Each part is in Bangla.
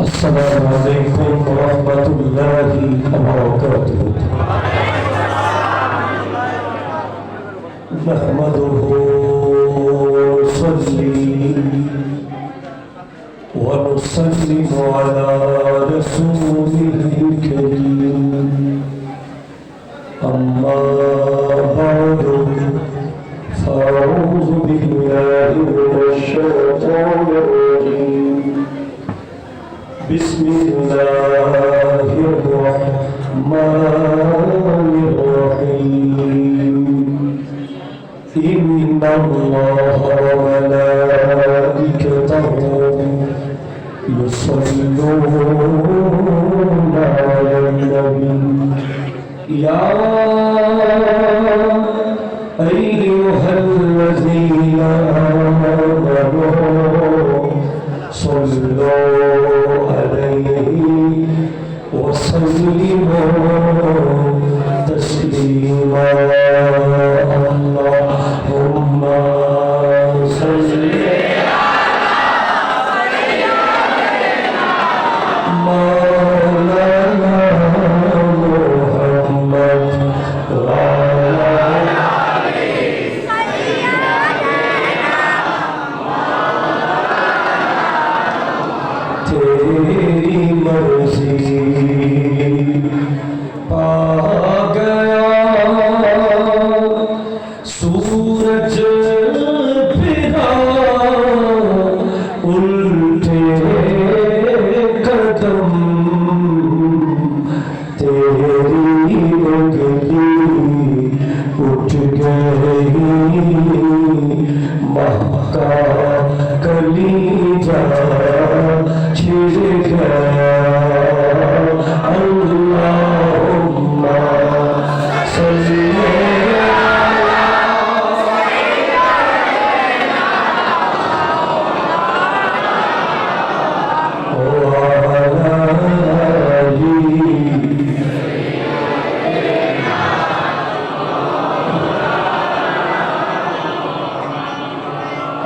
السلام عليكم ورحمة الله وبركاته. نحمده ونصلي ونسلم على رسوله الكريم. أما بعد فأعوذ بالله من الشيطان الرجيم. بسم الله الرحمن الرحيم. إن الله وملائكته يصلون على النبي يا أيها الذين آمنوا صلوا عليه وسلموا تسليما. اللهم صل مولانا محمد तेरी मर्जी पा गया सूरज फिरा उल्टे कदम तेरी उंगली उठ गई महका कलीजा छिड़ गया. अल्लाहुम्मा सल्ली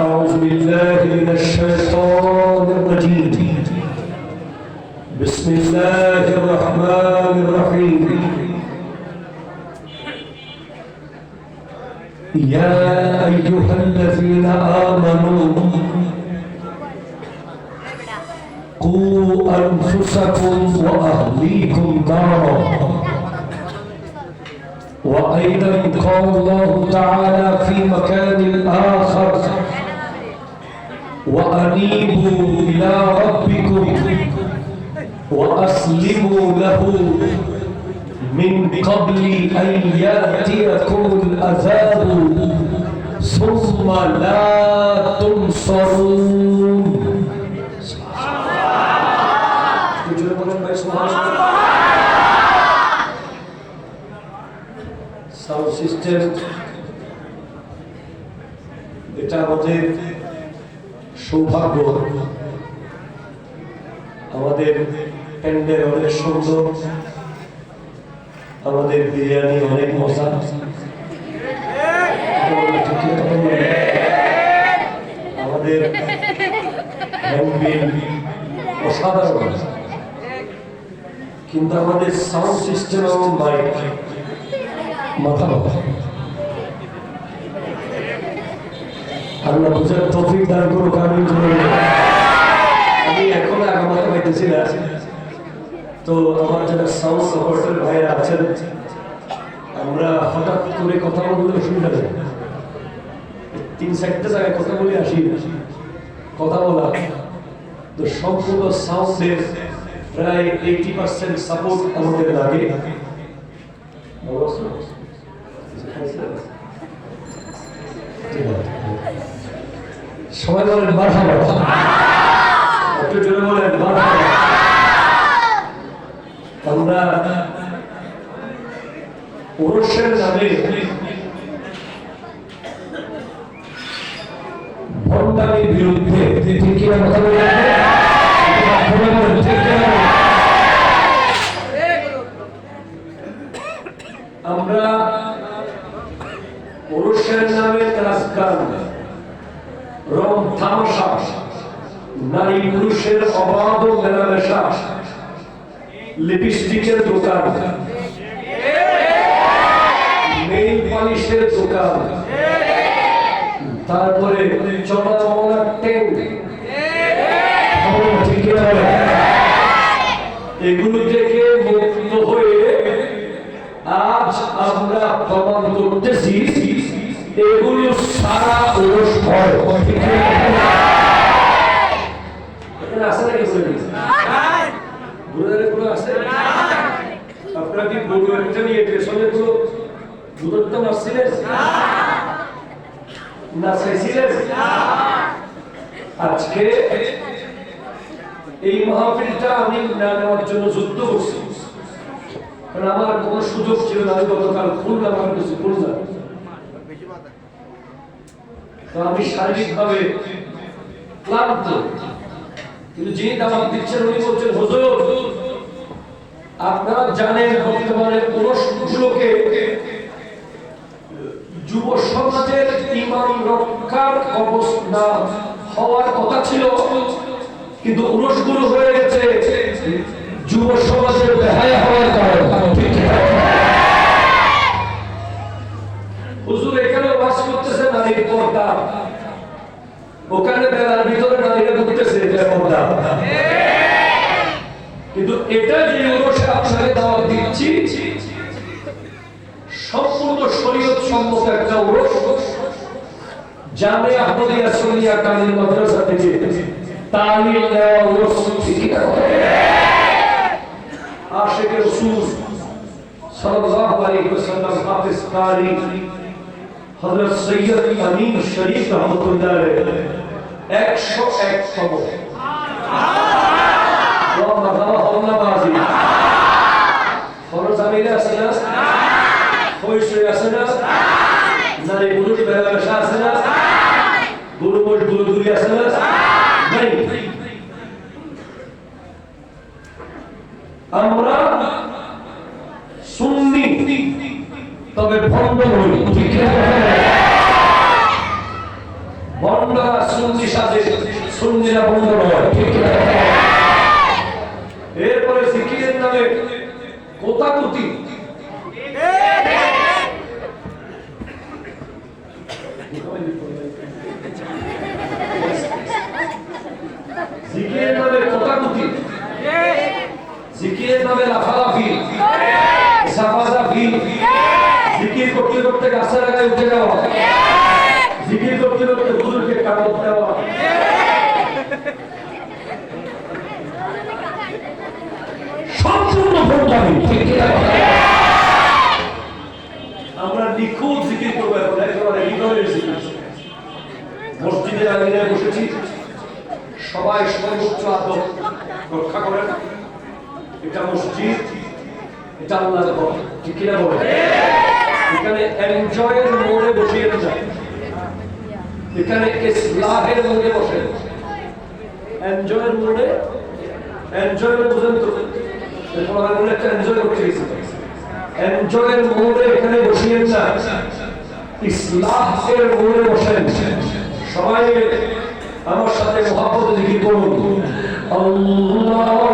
أعوذ بالله من الشيطان الرجيم. بسم الله الرحمن الرحيم. يا أيها الذين آمنوا قوا أنفسكم وأهليكم نارا. وأيضا قال الله تعالى في مكان آخر وأنيبوا إلى ربكم وأسلموا له من قبل أن يأتيكم العذاب ثم لا تنصرون. সাউন্ড সিস্টেম এটা আমাদের সৌভাগ্য. আমাদের প্যান্ডেল অনেক সুন্দর, আমাদের বিরিয়ানি অনেক মজা, আমাদের হ্যান্ডবিল অসাধারণ, কিন্তু আমাদের সাউন্ড সিস্টেম এবং মাইক মাথা ব্যথা. আল্লাহ বুঝার তৌফিক দান করুক. আমি এখন আগামাতে পাইতেছি না, তো আমার যারা সাউন্ড সাপোর্টার ভাইরা আছেন, আমরা হঠাৎ করে কথা বললে অসুবিধা নেই, 3-4টা জায়গায় কথা বলে আসি, কথা বলা তো সম্পূর্ণ সাউন্ডের প্রায় 80% সাপোর্ট আমাদের লাগে. সবাই বলেন মারহাবা, একটু জোরে বলেন মারহাবা. আমরা ওরসের নামে ভণ্ডামির বিরুদ্ধে ঠিক কিনা কথা বলে আমরা পুরুষের নামে নাচগান রং তামাশা নারী পুরুষের অবাধ মেলামেশা লিপস্টিকের দোকান নেইল পালিশের দোকান তারপরে চলা টেন্ট এগুলো থেকে মুক্ত হয়ে আজ আমরা প্রমাণ করতেছি এগুলো সারা ওরস হয় আছে না আপনারা কি গরু একটা নিয়ে পেছনে পুরো দূরত্ব মারছিলেন না চাইছিলেন আজকে এই মাহফিলটা আমি না নেওয়ার জন্য যুদ্ধ করছি কারণ আমার কোনো সুযোগ ছিল না। আমি গতকাল খুললাম আমার কিছু খুললাম তো আমি শারীরিকভাবে ক্লান্ত কিন্তু যিনি দাওয়াত দিচ্ছেন উনি বলছেন হুজুর আপনারা জানেন বর্তমানে পুরুষগুলোকে যুব সমাজের ঈমান রক্ষার অবস্থা হওয়ার কথা ছিল কিন্তু পুরুষগুলো হয়ে গেছে যুব সমাজের বেহায়া হওয়ার কারণ। হুজুর এখানে বাস করতেছে নারীর পর্দা ওখানে বেলার ভিতরে নারীরা ঘুরতেছে এটা পর্দা কিন্তু এটা যে ওরসে আপনাকে দাওয়াত দিচ্ছি সম্পূর্ণ শরীয়ত সম্মত একটা ওরস জামে আহমদিয়া সুন্নিয়া কামিল মাদ্রাসা থেকে তালিম নেওয়া ওরস আশিকে রাসূল সাল্লাল্লাহু আলাইহি ওয়াসাল্লাম হাফেজ কারি হযরত সৈয়দ আমিন শরীফ রহমাতুল্লাহ আলাইহি 101 তম বাজি ফরজ আমিলে আছে না হইছে আছে না নারী পুরুষ মেলামেশা আছে না গুরু মোট দূরদূরি আছে না নাই আমরা সুন্নি তবে ভণ্ড নই ঠিক ভণ্ডরা সুন্নি সাজে সুন্নিরা ভণ্ড নয় ঠিক এরপরে জিকিরের নামে কোতাকুতি জিকিরের নামে কোতাকুতি জিকিরের নামে লাফালাফি সাফাসাফি জিকির করতে করতে গাছের আগায় উঠে যাওয়া জিকির করতে করতে হুজুরকে কামড় দেওয়া সম্পূর্ণ ভণ্ডামি আমরা নিখুঁত জিকির করবো এখন একেবারে হৃদয়ের জিকির মসজিদের আঙিনায় বসেছি সবাই সর্বোচ্চ আদব রক্ষা করেন এটা মসজিদ এটা আল্লাহর ঘর ঠিক কিনা বলে এখানে এনজয়ের মোড়ে বসিয়ে যায় এখানে ইসলাহের মোড়ে বসে এনজয়ের মোড়ে এনজয় বুঝেন তো আমরা একটা এনজয় করতে গেছি এনজয়ের মোড়ে এখানে বসিয়ে না ইসলাহের মোড়ে বসেন সবাই আমার সাথে মুহাব্বত জিকির করুন আল্লাহ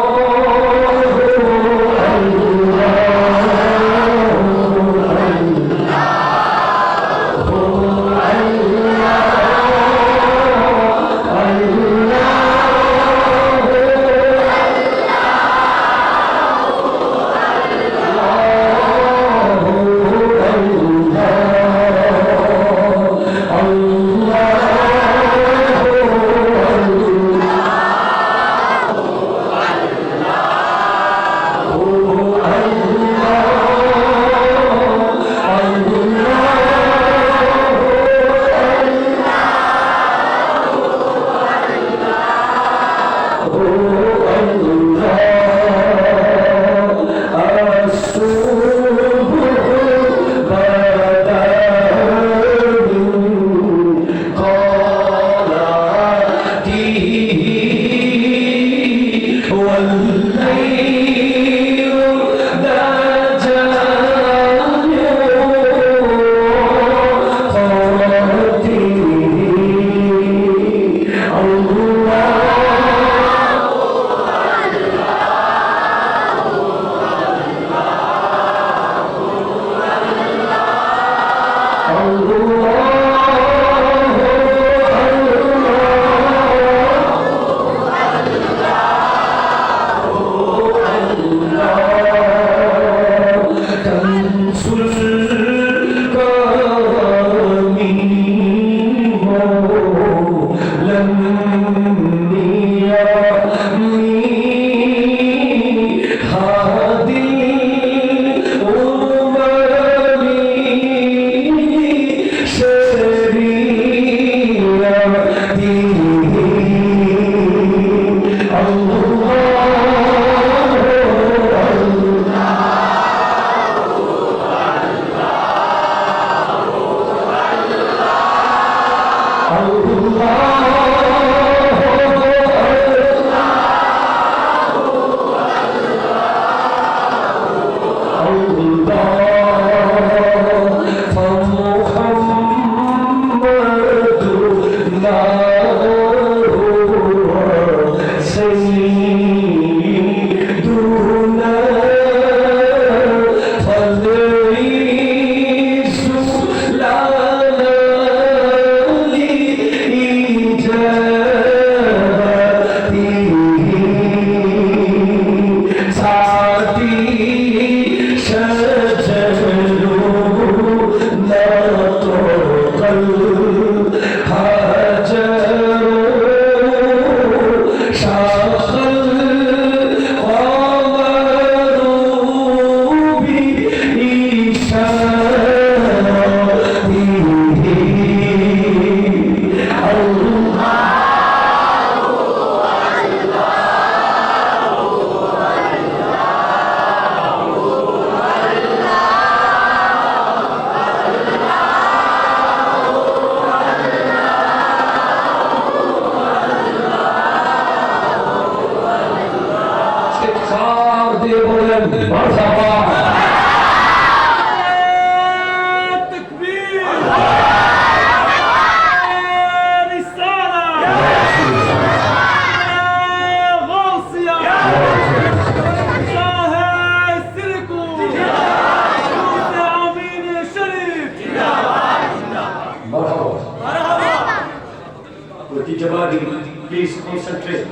Please concentrate.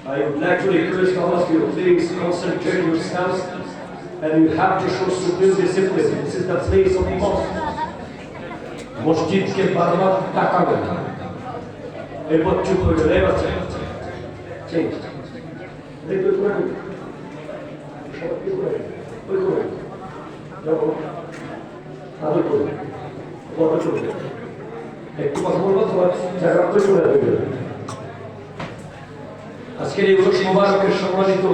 I would like to request all of you, please concentrate yourselves, and you have to show supreme discipline. This is the place of mosque. Masjid ke barbar takaben. Erbot chup hoye gele, ebar change. Dekho Quran. Oy Quran. Jabo. Adoy Quran. Bora chole. একটু কথা বলবো তোমার জায়গা তো চলে যাবে। আজকের এই উরুস মুবারকের সম্মানিত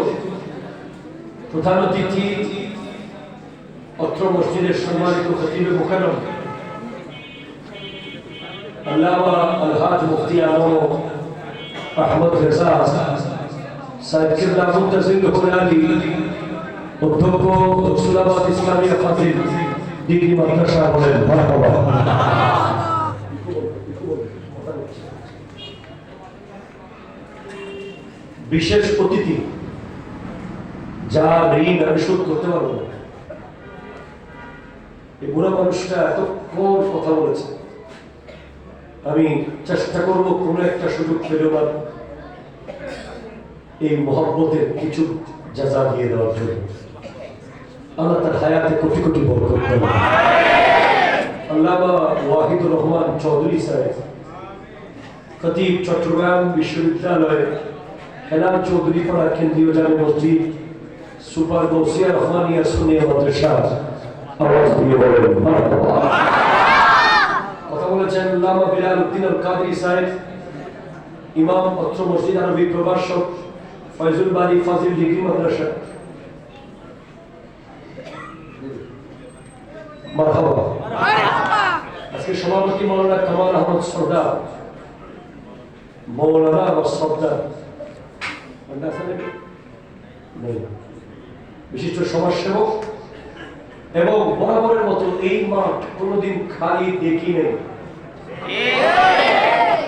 প্রধান অতিথি অত্র মসজিদের সম্মানিত খতিবে মুকাররম আল্লামা আলহাজ মুফতি আলম আহমদ রেজা সাহেব কিবলা মুনতাজিরুল আলী অধ্যক্ষ সুলাবাদ ইসলামিয়া ফাজিল ডিগ্রি মাদ্রাসা বলেন মারহাবা। বিশেষ অতিথি যার ঋণ আমি শোধ করতে পারবো না, এই বুড়া মানুষটা এতক্ষণ কথা বলেছে, আমি চেষ্টা করবো কোনো একটা সুযোগ পেলেও না এই মহব্বতের কিছু জাযা দিয়ে দেওয়ার জন্য। আল্লাহ তার হায়াতে কোটি কোটি বরকত দেন। আল্লামা ওয়াহিদুর রহমান চৌধুরী সাহেব খতিব চট্টগ্রাম বিশ্ববিদ্যালয় হেলাল চৌধুরী পাড়া কেন্দ্রীয় জামে মসজিদ সুপার গৌসিয়া রহমানিয়া সুন্নিয়া মাদ্রাসা আওয়াজ দিয়ে বলেন মারহাবা। কথা বলেছেন আল্লামা বিলাল উদ্দিন আল কাদরি সাহেব ইমাম অত্র মসজিদ আরবি প্রভাষক ফয়জুল বারী ফাজিল ডিগ্রি মাদ্রাসা মারহাবা। আজকে সভাপতি মৌলানা কামাল আহমদ সর্দার মৌলানা বা সর্দার বিশিষ্ট সমাজসেবক এবং বরাবরের মতো এই মাঠ কোনোদিন খালি দেখি নেই,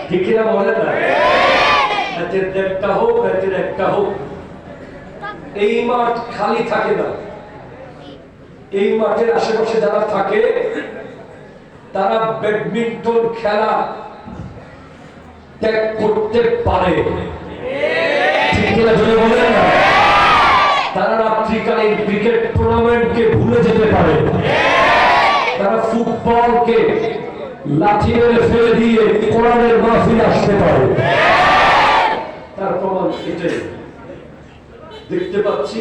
ঠিক কিনা বলেন না? এতে একটা হোক এতে একটা হোক, এই মাঠ খালি থাকে না। এই মাঠের আশেপাশে যারা থাকে তারা ব্যাডমিন্টন খেলা ত্যাগ করতে পারে, তারা রাত্রিকালীন ক্রিকেট টুর্নামেন্টকে ভুলে যেতে পারে, তারা ফুটবলকে লাঠি মেরে ফেলে দিয়ে কোরআনের মাহফিলে আসতে পারে। তার প্রমাণ এটাই দেখতে পাচ্ছি।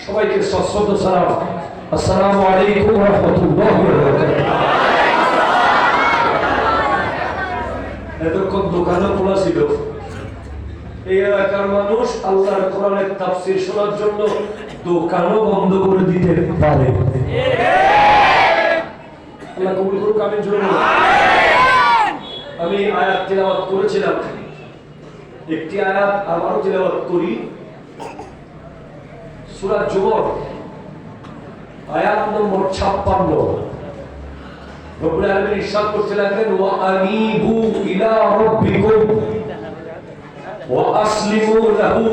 সবাইকে সশ্রদ্ধ সালাম, আসসালামু আলাইকুম ওয়া রাহমাতুল্লাহি ওয়া বারাকাতুহু। এতক্ষণ দোকানও খোলা ছিল, এই এলাকার মানুষ আল্লাহর কোরআনের তাফসীর শোনার জন্য দোকানও বন্ধ করে দিতে পারে। আল্লাহ কবুল করুক, আমিন জোরে বলুন। তেলাওয়াত করেছিলাম, একটি আয়াত আবারও তেলাওয়াত করি। সূরা জুমর আয়াত নম্বর 56। রব্বুল আলামিন ইরশাদ করতে লাগলেন, ওয়া আনিবু ইলা রাব্বিকুম ওয়া আসলিমু লাহু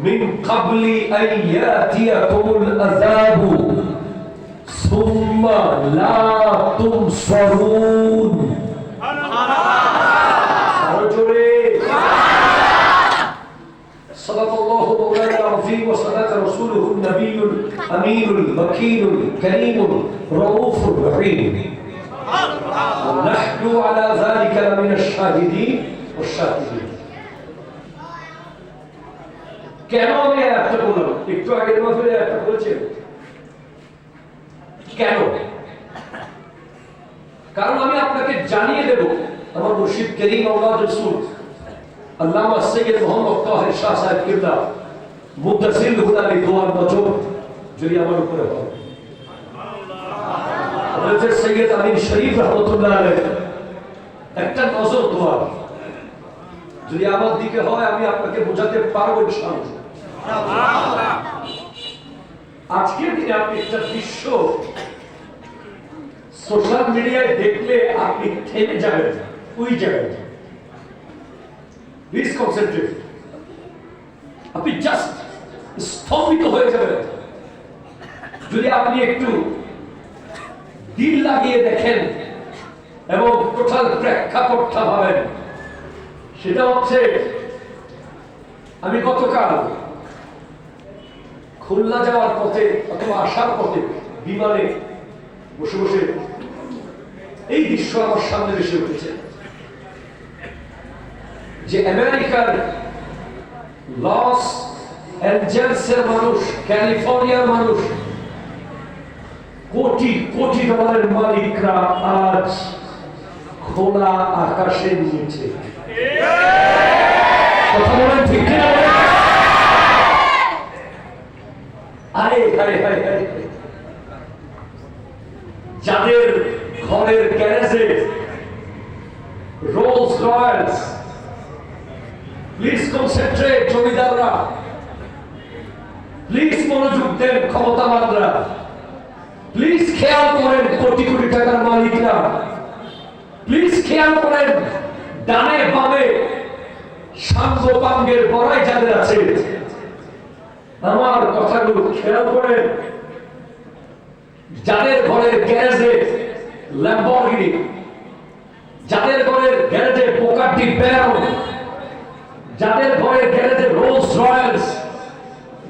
মিন ক্বাবলি আন ইয়াতিয়াকুমুল আযাবু সুম্মা লা তুনসারুন। আরো জোরে সাল্লাল্লাহু আলাইহি ওয়া সাল্লাম রাসূলুহু নবিয়্যুল আমিনুল মাকিনুল কারীমুর রাউফুর রহিম। ওয়া নাহনু আলা যালিকা মিনাশ শাহিদিন ওয়াশ শাকিরিন। কেন আমি আয়াতটা বললাম? একটু আগের মাসে আয়াতটা বলেছেন কেন? কারণ আমি আপনাকে জানিয়ে দেব, আমার মুর্শিদ করিম আওলাদ রাসূল আল্লামা সৈয়দ মোহাম্মদ তাহের শাহ সাহেব কিবলা মুদাসসির হুদালি দোয়ার নজর যদি আমার উপরে হয়, হযরত সৈয়দ আমিন শরীফ রাহমাতুল্লাহ আলাইহি একটা নজর দোয়া যদি আমার দিকে হয়, আমি আপনাকে বোঝাতে পারবো ইনশাআল্লাহ। আজকের দিনে আপনি একটা দৃশ্য সোশ্যাল মিডিয়ায় দেখলে আপনি থেমে যাবেন ওই জায়গায়। Please concentrate. আপনি জাস্ট স্তম্ভিত হয়ে যাবেন যদি আপনি একটু দিল লাগিয়ে দেখেন এবং টোটাল প্রেক্ষাপটটা ভাবেন। সেটা হচ্ছে, আমি গতকাল খুলনা যাওয়ার পথে অথবা আসার পথে বিমানে বসে বসে এই দৃশ্য আমার সামনে ভেসে উঠেছে যে আমেরিকার লস অ্যাঞ্জেলসের মানুষ, ক্যালিফোর্নিয়ার মানুষ, কোটি কোটি ডলারের মালিকরা আজ খোলা আকাশের নিচে। কথা বলেন ঠিক কিনা? আরে আরে আরে আরে, যাদের ঘরের গ্যারেজে রোলস রয়েলস, প্লিজ কনসেন্ট্রেট জমিদাররা, প্লিজ মনোযোগ দেন ক্ষমতাবানরা, প্লিজ খেয়াল করেন কোটি কোটি টাকার মালিকরা, প্লিজ খেয়াল করেন ডানে বামে সাঙ্গ পাঙ্গের বড়াই যাদের আছে, আমার কথাগুলো খেয়াল করেন। যাদের ঘরের গ্যারেজে ল্যাম্বরগিনি, যাদের ঘরের গ্যারেজে বুগাট্টি ভেরন, যাদের ঘরের গ্যারেজে রোলস রয়েলস,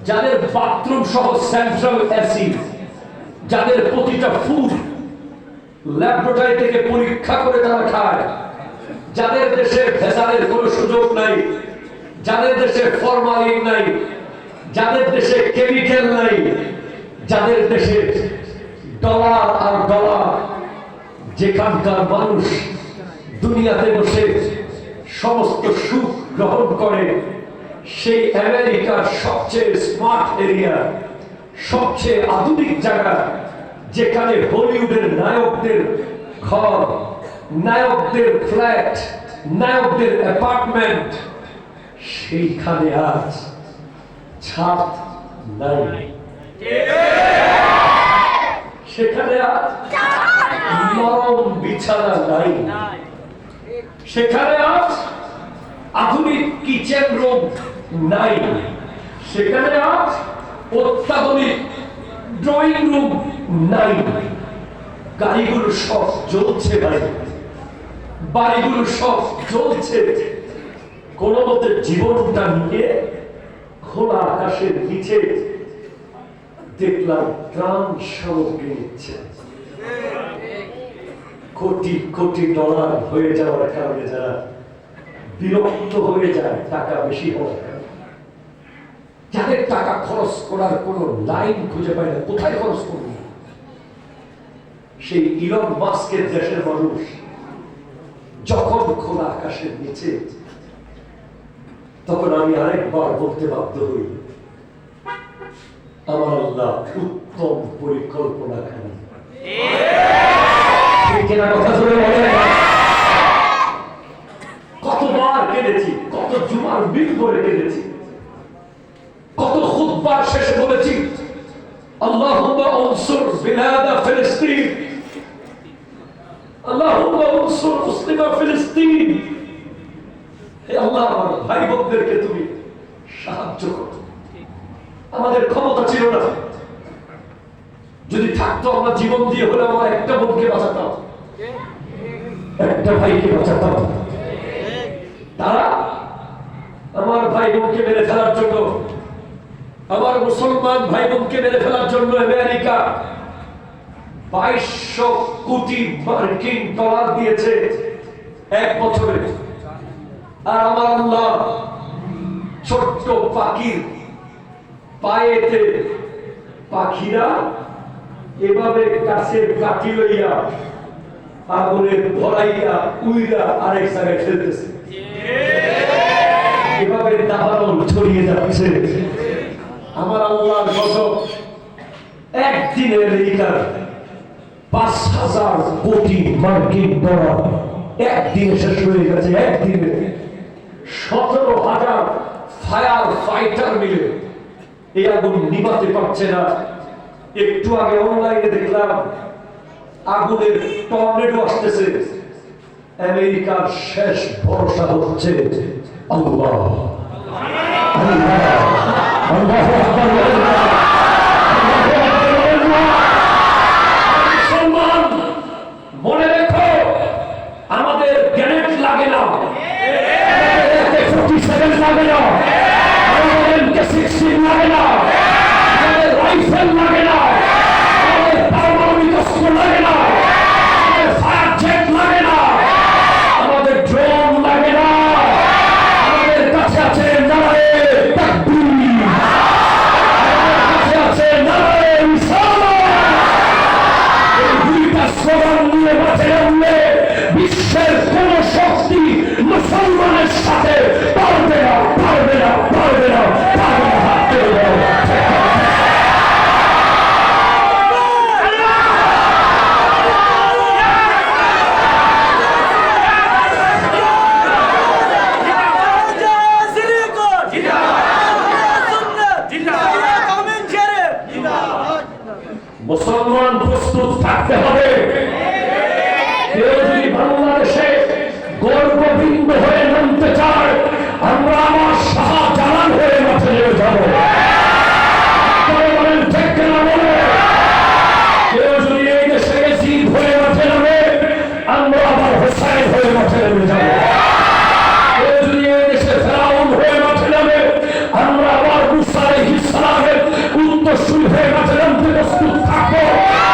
যাদের বাথরুম সহ সেন্ট্রাল এসি, যাদের প্রতিটা ফুড ল্যাবরেটরি থেকে পরীক্ষা করে তারা খায়, যাদের দেশে ভেজালের কোনো সুযোগ নাই, যাদের দেশে ফরমালিন নাই, যাদের দেশে কেমিক্যাল নাই, যাদের দেশে ডলার আর ডলার, যেখানকার মানুষ দুনিয়াতে বসে সমস্ত সুখ গ্রহণ করে, সেই আমেরিকার সবচেয়ে স্মার্ট এরিয়া, সবচেয়ে আধুনিক জায়গা, যেখানে হলিউডের নায়কদের ঘর, নায়কদের ফ্ল্যাট, নায়কদের অ্যাপার্টমেন্ট, সেইখানে আজ ছাদ নাই, সেখানে আজ নরম বিছানা নাই, সেখানে আজ আধুনিক কিচেন রুম নাই, সেখানে আজ অত্যাধুনিক ড্রয়িং রুম নাই। গাড়িগুলো সব জ্বলছে ভাই, বাড়িগুলো সব জ্বলছে, কোন মতে জীবনটা নিয়ে খোলা আকাশের নিচে দেখলাম ত্রাণ সামগ্রী নিচ্ছে। কোটি কোটি ডলার হয়ে যাওয়ার কারণে যারা বিরক্ত হয়ে যায় টাকা বেশি হওয়ার কারণে, যাদের টাকা খরচ করার কোন লাইন খুঁজে পায় না, কোথায় খরচ করবে, সেই ইলন মাস্কের দেশের মানুষ যখন খোলা আকাশের নিচে, তখন আমি আরেকবার বলতে বাধ্য হই, আমার আল্লাহ উত্তম পরিকল্পনা করেন। কথা শুনে করে কেঁদেছি, কত খুতবার শেষে বলেছি আল্লাহুম্মা উনসুর বিলাদ ফিলিস্তিন, আল্লাহুম্মা উনসুর মুসলিমা ফিলিস্তিন। হে আল্লাহ, আমার ভাই বোনদেরকে তুমি সাহায্য করো। আমাদের ক্ষমতা ছিল না, যদি থাকতো আমরা জীবন দিয়ে হলে আমার একটা বোনকে বাঁচাতাম, একটা ভাইকে বাঁচাতাম। তারা আমার ভাই বোনকে মেরে ফেলার জন্য, আমার মুসলমান ভাই বোনকে মেরে ফেলার জন্য আমেরিকা 2200 কোটি মার্কিন ডলার দিয়েছে এক বছরে। আর আমার আল্লাহ ছোট্ট পাখির পায়েতে, পাখিরা এভাবে গাছের কাঠি লইয়া আগুনে ধরাইয়া উইরা আরেক জায়গায় ফেলতেছে, এভাবে দাবানল ছড়িয়ে যাচ্ছে। আমার আল্লাহর গজব, একদিনে আমেরিকার 5000 কোটি মার্কিন ডলার একদিনে শেষ হয়ে গেছে। একদিনে 17,000 ফায়ার ফাইটার মিলে এই আগুন নিভাতে পারছে না। একটু আগে অনলাইনে দেখলাম আগুনের টর্নেডো আসতেছে। আমেরিকার শেষ ভরসা হচ্ছে আল্লাহ। মুসলমান মনে রেখো, আমাদের গ্রেনেড লাগে না, লাগে না, আমাদের M16 লাগে না, আমাদের রাইফেল লাগে না, আমাদের পারমাণবিক অস্ত্র লাগে না, আমাদের ফায়ার জেট লাগে না, আমাদের ড্রোন লাগে না। আমাদের কাছে আছে নারায়ে তাকবীর, আমাদের কাছে আছে নারায়ে রিসালাত। এই দুইটা স্লোগান নিয়ে মাঠে নামলে বিশ্বের কোন শক্তি মুসলমানের সাথে পারবে না, পারবে না, পারবে না, পারবে না, হাতে দাও। মুসলমান প্রস্তুত থাকতে হবে। কেউ যদি বাংলাদেশে গর্ববিন্দু হয়ে নামতে চায়, আমরা আমার শাহজালাল হয়ে মাঠে নেমে যাব। বলেন ঠিক কিনা বলে? কেউ যদি এই দেশে জিদ হয়ে মাঠে নামে, আমরা আবার হোসাইন হয়ে মাঠে নেমে যাব। কেউ যদি এই দেশে ফেরাউন হয়ে মাঠে নামে, আমরা আবার মুসা আলাইহিস সালামের উত্তরসূরি হয়ে মাঠে নামতে প্রস্তুত থাকবো।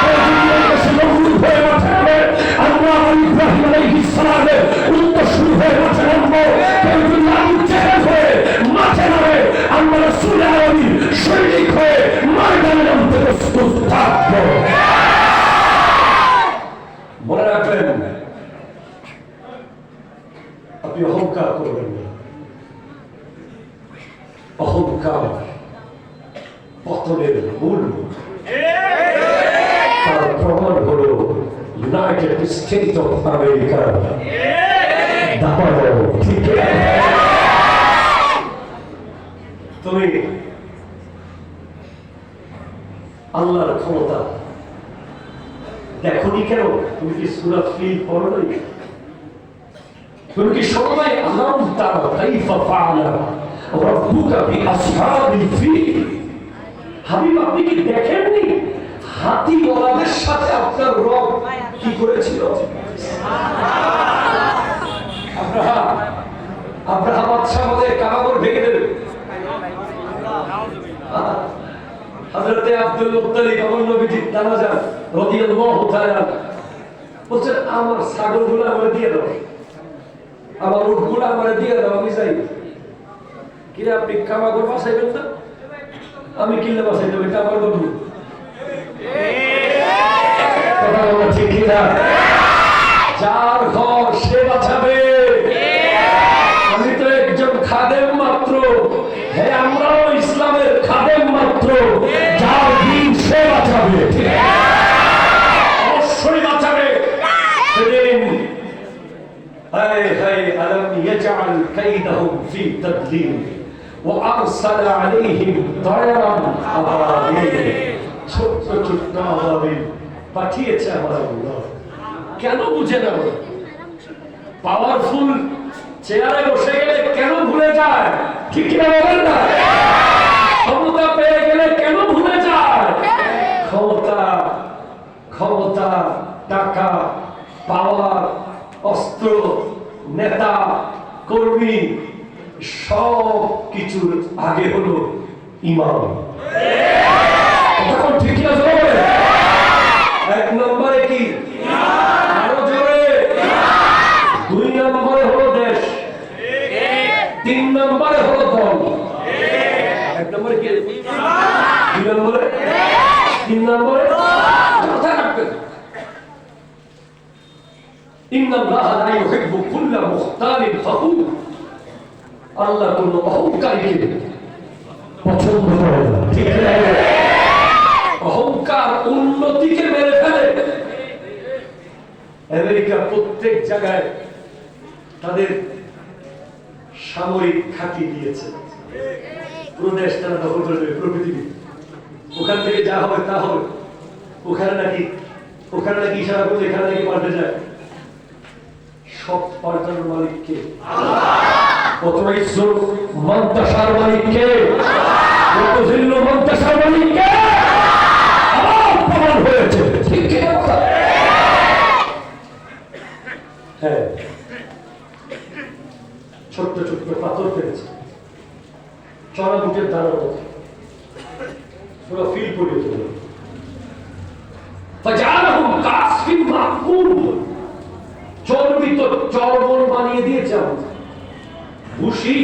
কেউ যদি এই দেশে নমরুদ হয়ে মাঠে নামে, আমরা আবার ইব্রাহিম আলাইহিস সালামের উত্তরসূরি হয়ে মাঠে নামবো। কেউ যদি আবু জেহেল হয়ে মাঠে নামে, আমরা রাসূল আলামির সৈনিক হয়ে ময়দানে নামতে প্রস্তুত থাকবো। মনে রাখবেন, আপনি অহংকার করবেন না। অহংকার পতনের মূল। তার প্রমাণ হলো ইউনাইটেড স্টেট অফ আমেরিকা। ঠিক তুমি আল্লাহর ক্ষমতা দেখোনি কেন? তুমি কি সূরা ফিল পড়ো নাই? তুমি কি শোনো নাই? আলাম তারা কাইফা ফাআলা রাব্বুকা বিআসহাবিল ফিল। হাবিব, আপনি কি দেখেননি হাতিওয়ালাদের সাথে আপনার রব কি করেছিল? আব্রাহাম বাদশাহ আমাদের কাবাগর ভেঙে দেবে। হযরতে আব্দুল মুত্তালিব আমার নবীজির দাদা রাদিয়াল্লাহু তাআলা বলছেন, আমার ছাগলগুলো আমারে দিয়ে দাও, আমার উটগুলো আমারে দিয়ে দাও, আমি যাই। কিরে, আপনি কাবাগর বাসাইবেন না? আমি কিল্লা বাসাই দেবো, এটা আমার গরু। কথা বলা ঠিক কিনা? যার ঘর সে বাঁচাবে। আমি তো একজন খাদেম মাত্র। হ্যাঁ, আমরাও ইসলামের খাদেম মাত্র। যার দিন সে বাঁচাবে, অবশ্যই বাঁচাবে। সেদিন হায় হায় আলম ইয়াজআল কাইদাহুম ফি তাদলিল ওয়া আরসালা আলাইহিম তায়রান আবাবিল। ছোট্ট ছোট্ট আবাবিল পাঠিয়েছে আমার আল্লাহ। কেন বুঝে না? পাওয়ারফুল চেয়ারে বসে গেলে কেন ভুলে যায়? ঠিক কিনা বলেন না? ক্ষমতা পেয়ে গেলে কেন ভুলে যায়? ক্ষমতা ক্ষমতা টাকা পাওয়ার অস্ত্র নেতা কর্মী সব কিছুর আগে হলো ঈমান। তখন ঠিক না জোরে? এক নম্বরে কি? আরো জোরে। দুই নম্বরে হলো দেশ, তিন নম্বরে হলো দল। এক নম্বরে কি? দুই নম্বরে, তিন নম্বরে মাথায় রাখবেন। ইন্নাল্লাহা লা ইউহিব্বু কুল্লা মুখতালিন ফখুর। আল্লাহ কোন অহংকারীকে পছন্দ করে না। ঠিক না? অহংকার উন্নতিকে মেরে ফেলে। আমেরিকা প্রত্যেক জায়গায় তাদের সামরিক ঘাঁটি দিয়েছে। পুরো দেশ তারা দখল করে দেবে, পুরো পৃথিবী। ওখান থেকে যা হবে তা হবে। ওখানে নাকি ইশারা করে এখানে নাকি পাল্টে যায়। সব পাল্টানোর মালিক কে? কত ইজ্জত মন্তাসার মালিক কে? কত জিল্ল মন্তাসার মালিক কে? আবার প্রমাণ হয়েছে। ঠিক কি কথা? হ্যাঁ, ছোট্ট ছোট্ট পাথর পেয়েছে, চড়া বুটের দাঁড়ার মতো পুরো ফিল করে চলে। ফাজালাহুম কাসফিন মাকুল। চর্বিত চর্বণ বানিয়ে দিয়েছে। ভুসি,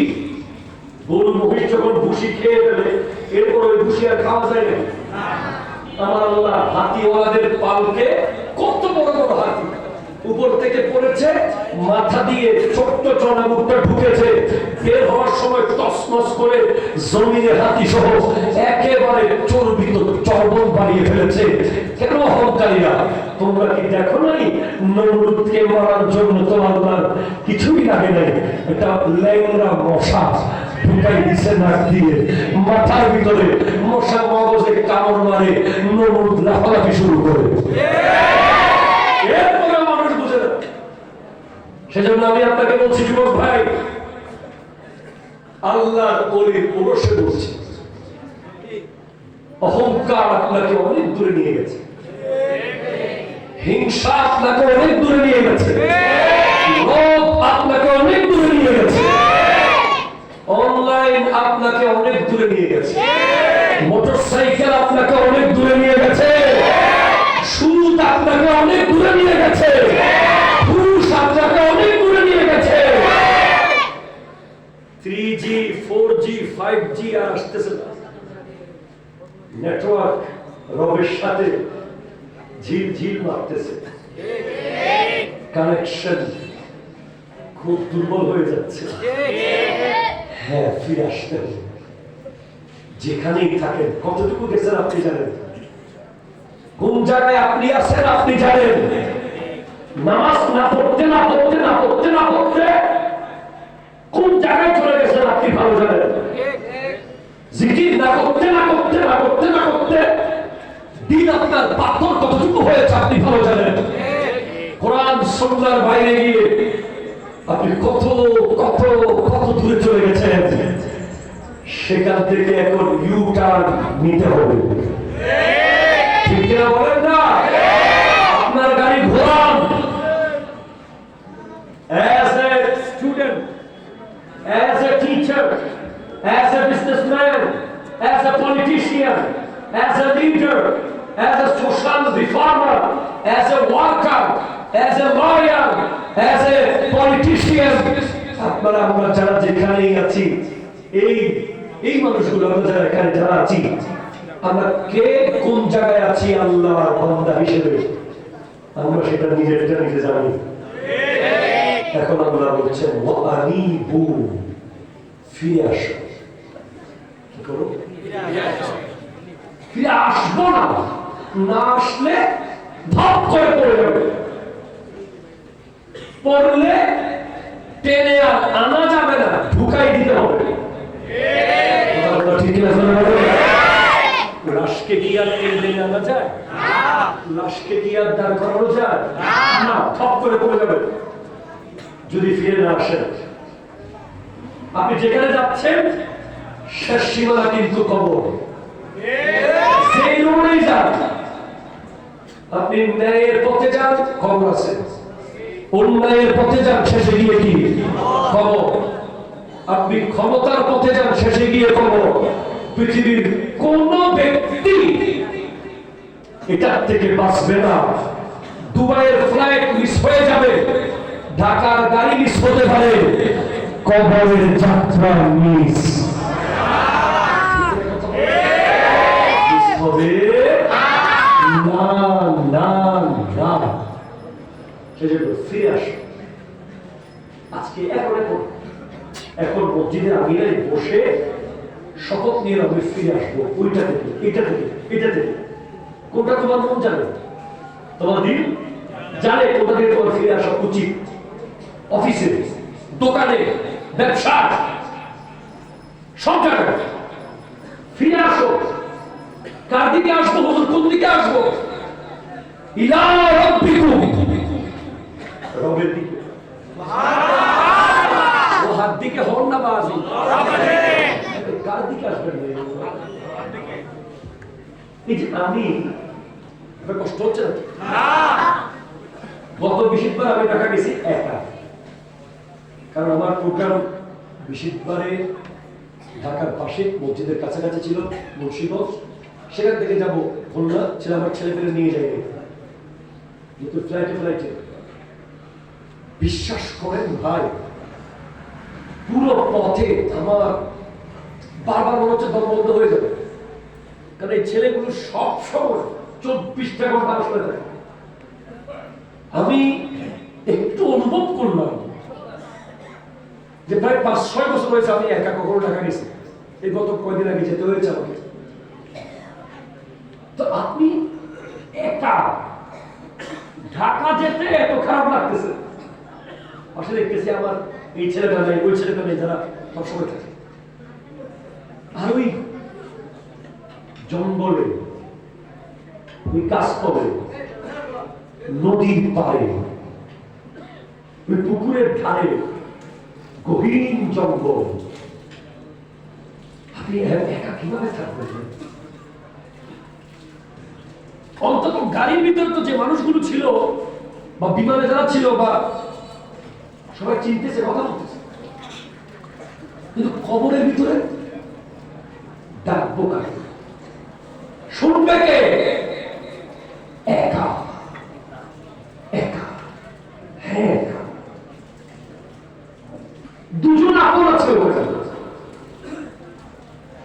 গরু মহিষ যখন ভুসি খেয়ে ফেলে এরপর ওই ভুসি আর খাওয়া যায় না। আমার আল্লাহ হাতিওয়ালাদের পালকে, কত বড় বড় হাতি উপর থেকে পড়েছে, মাথা দিয়ে ছোট্ট চড়া মুখটা ঢুকেছে, বের হওয়ার সময় তছনছ করে জমিনে হাতি সহ একেবারে চর্বিত চর্বণ বানিয়ে ফেলেছে। কেন অহংকারীরা? তোমরা কি দেখো নাই নমরুদকে মারার জন্য তোমার কিছুই লাগে নাই? এটা ল্যাংড়া মশা ঢুকাই দিছে নাক দিয়ে, মাথার ভিতরে মশা মগজে কামড় মারে, নমরুদ লাফালাফি শুরু করে। এরপরে মানুষ বুঝে না। সেজন্য আমি আপনাকে বলছি যুবক ভাই, আল্লাহর ওলির ওরসে বলছি, অহংকার আপনাকে অনেক দূরে নিয়ে গেছে, হিংসা আপনাকে অনেক দূরে নিয়ে গেছে, লোভ আপনাকে অনেক দূরে নিয়ে গেছে, অনলাইন আপনাকে অনেক দূরে নিয়ে গেছে, মোটরসাইকেল আপনাকে অনেক দূরে নিয়ে গেছে, সুদ আপনাকে অনেক দূরে নিয়ে গেছে, ঘুষ আপনাকে অনেক দূরে নিয়ে গেছে। 3G 4G 5G আর আসতেছে না। নেটওয়ার্ক রবের সাথে ঝিলঝিল মারতেছে, কানেকশন খুব দুর্বল হয়ে যাচ্ছে। হ্যাঁ, ফিরে আসতে হবে। যেখানেই থাকেন, কতটুকু গেছেন আপনি জানেন, কোন জায়গায় আপনি আছেন আপনি জানেন। নামাজ না পড়তে না পড়তে না পড়তে না পড়তে কোন জায়গায় চলে গেছেন আপনি ভালো জানেন। জিকির না করতে না করতে না করতে না করতে দিন আপনার পাথর কতটুকু হয়েছে আপনি ভালো জানেন। কোরআন সুন্নাহর বাইরে গিয়ে আপনি কত কত কত দূরে চলে গেছেন। সেখান থেকে এখন ইউ টার্ন নিতে হবে। ঠিক কিনা বলেন না? আপনার গাড়ি ঘোরান। As a student, as a teacher, as a businessman, as a politician, as a leader, as a social reformer, as a worker, as a lawyer, as a politician, আপনারা আমরা যারা যেখানেই আছি, এই মানুষগুলো আমরা যারা এখানে যারা আছি, আমরা কে কোন জায়গায় আছি আল্লাহর বান্দা হিসেবে আমরা সেটা নিজেরটা নিজে জানি। এখন আল্লাহ বলছেন ওয়ানিবু, ফিরে আসো। কি করো? ফিরে আসবো না, না আসলে ধপ করে পড়ে যাবে, পড়লে টেনে আর আনা যাবে না, ঢুকাই দিতে হবে। ঠিক না? লাশকে কি আর টেনে আনা যায়? লাশকে কি আর দাঁড় করানো যায় না? থপ করে পড়ে যাবে যদি ফিরে না আসেন। আপনি যেখানে যাচ্ছেন শেষ সীমানা কিন্তু কবর। সেই রোডেই যান, আপনি ন্যায়ের পথে যান, কবর আছে। অন্যায়ের পথে যান, শেষে গিয়ে কি কবর। আপনি ক্ষমতার পথে যান, শেষে গিয়ে কবর। পৃথিবীর কোন ব্যক্তি এটার থেকে বাঁচবে না। দুবাইয়ের ফ্লাইট মিস হয়ে যাবে, ঢাকার গাড়ি মিস হতে পারে, কবরের যাত্রা মিস হবে না। না না, সেজন্য ফিরে আসো। আজকে এখন মসজিদের আমিরায় বসে শপথ নিয়ে আমি ফিরে আসবো, ওইটা থেকে, এটা থেকে, এটা থেকে। কোনটা তোমার মন জানে, তোমার দিন জানে কোনটা থেকে তোমার ফিরে আসা উচিত। অফিসে, দোকানে, ব্যবসা, সব জায়গায় ফিরে আসো। কার দিকে আসবো হুজুর, কোন দিকে আসবো? ইলা রাব্বিকুম, রবের দিকে। ও হাত দিকে হন না বাজি, কার দিকে আসবেন? এই যে আমি, কষ্ট হচ্ছে না? গত বৃহস্পতিবার আমি ঢাকা গেছি একা, কারণ আমার প্রোগ্রাম বৃহস্পতিবারে ঢাকার পাশে মসজিদের কাছাকাছি ছিল, মুন্সিগঞ্জ। সেখান থেকে যাবো খুলনা, ছেলে আমার ছেলে পেলে নিয়ে যাই কিন্তু ফ্লাইটে। বিশ্বাস করেন ভাই, পুরো পথে আমার বারবার মনে হচ্ছে দম বন্ধ হয়ে যাবে, কারণ এই ছেলেগুলো সব সময় 24টা ঘন্টা আসলে থাকে। আমি একটু অনুভব করলাম যে প্রায় 5-6 বছর হয়েছে আমি একা কখনো ঢাকা গেছি। এই গত কয়দিন আগে যেতে হয়েছে আমাকে। তো আপনি একা ঢাকা যেতে এত খারাপ লাগতেছে, পাশে দেখতেছি আমার এই ছেলেটা নেই, ওই ছেলেটা নেই, যারা সবসময় থাকে। আর ওই জঙ্গলে, ওই গাছতলে, নদীর পাড়ে, ওই পুকুরের ধারে, গভীর জঙ্গল, আপনি একা কিভাবে থাকবেন? অন্তত গাড়ির ভিতরে তো যে মানুষগুলো ছিল, বা বিমানে যারা ছিল, বা সবাই চিনতেছে, কথা বলতেছে, কিন্তু কবরের ভিতরে ডাকবো কাকে, শুনবে কে? একা একা, হ্যাঁ একা। দুজন আপন আছে ওখানে,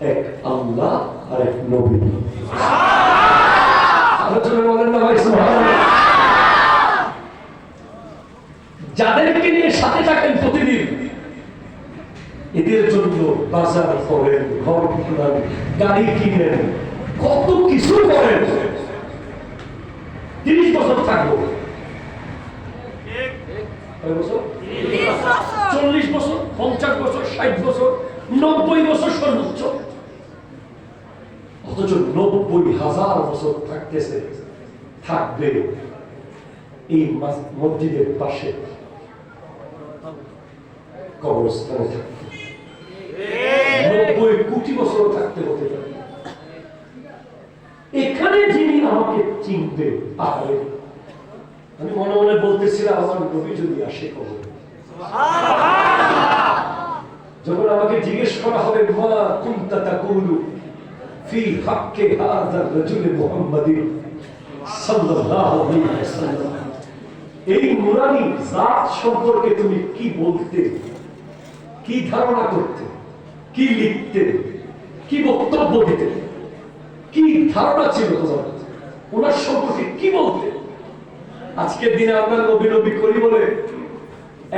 এক আল্লাহ আর এক নবী। আলোচনা বলেন না ভাই সুবহানাল্লাহ। যাদেরকে নিয়ে সাথে থাকেন প্রতিদিন, এদের জন্য বাজার করেন, ঘর কিনেন, গাড়ি কিনেন, কত কিছু করেন। 30 বছর থাকবো, 40 বছর, 50 বছর, 60 বছর, 90 বছর সর্বোচ্চ। অথচ 90,000 বছর থাকতেছে, থাকবে এই মসজিদের পাশে কবরস্থানে থাকতে। 90 কোটি বছর থাকতে হতে পারে। এখানে যিনি আমাকে চিনবে, আরে আমি মনে মনে বলতেছিলাম, আমার নবী যদি আসে কবরে, যখন আমাকে জিজ্ঞেস করা হবে মা কুনতা তাকুলু ফি হাক্কি হাযার রাজুল মুহাম্মাদিন সাল্লাল্লাহু আলাইহি ওয়াসাল্লাম, এই নূরানী জাত সম্পর্কে তুমি কি বলতে, কি ধারণা করতে, কি লিখতে, কি বক্তব্য দিতে, কি ধারণা ছিল তোমার ওনার সম্পর্কে, কি বলতে? আজকের দিনে আমরা নবী নবী করি বলে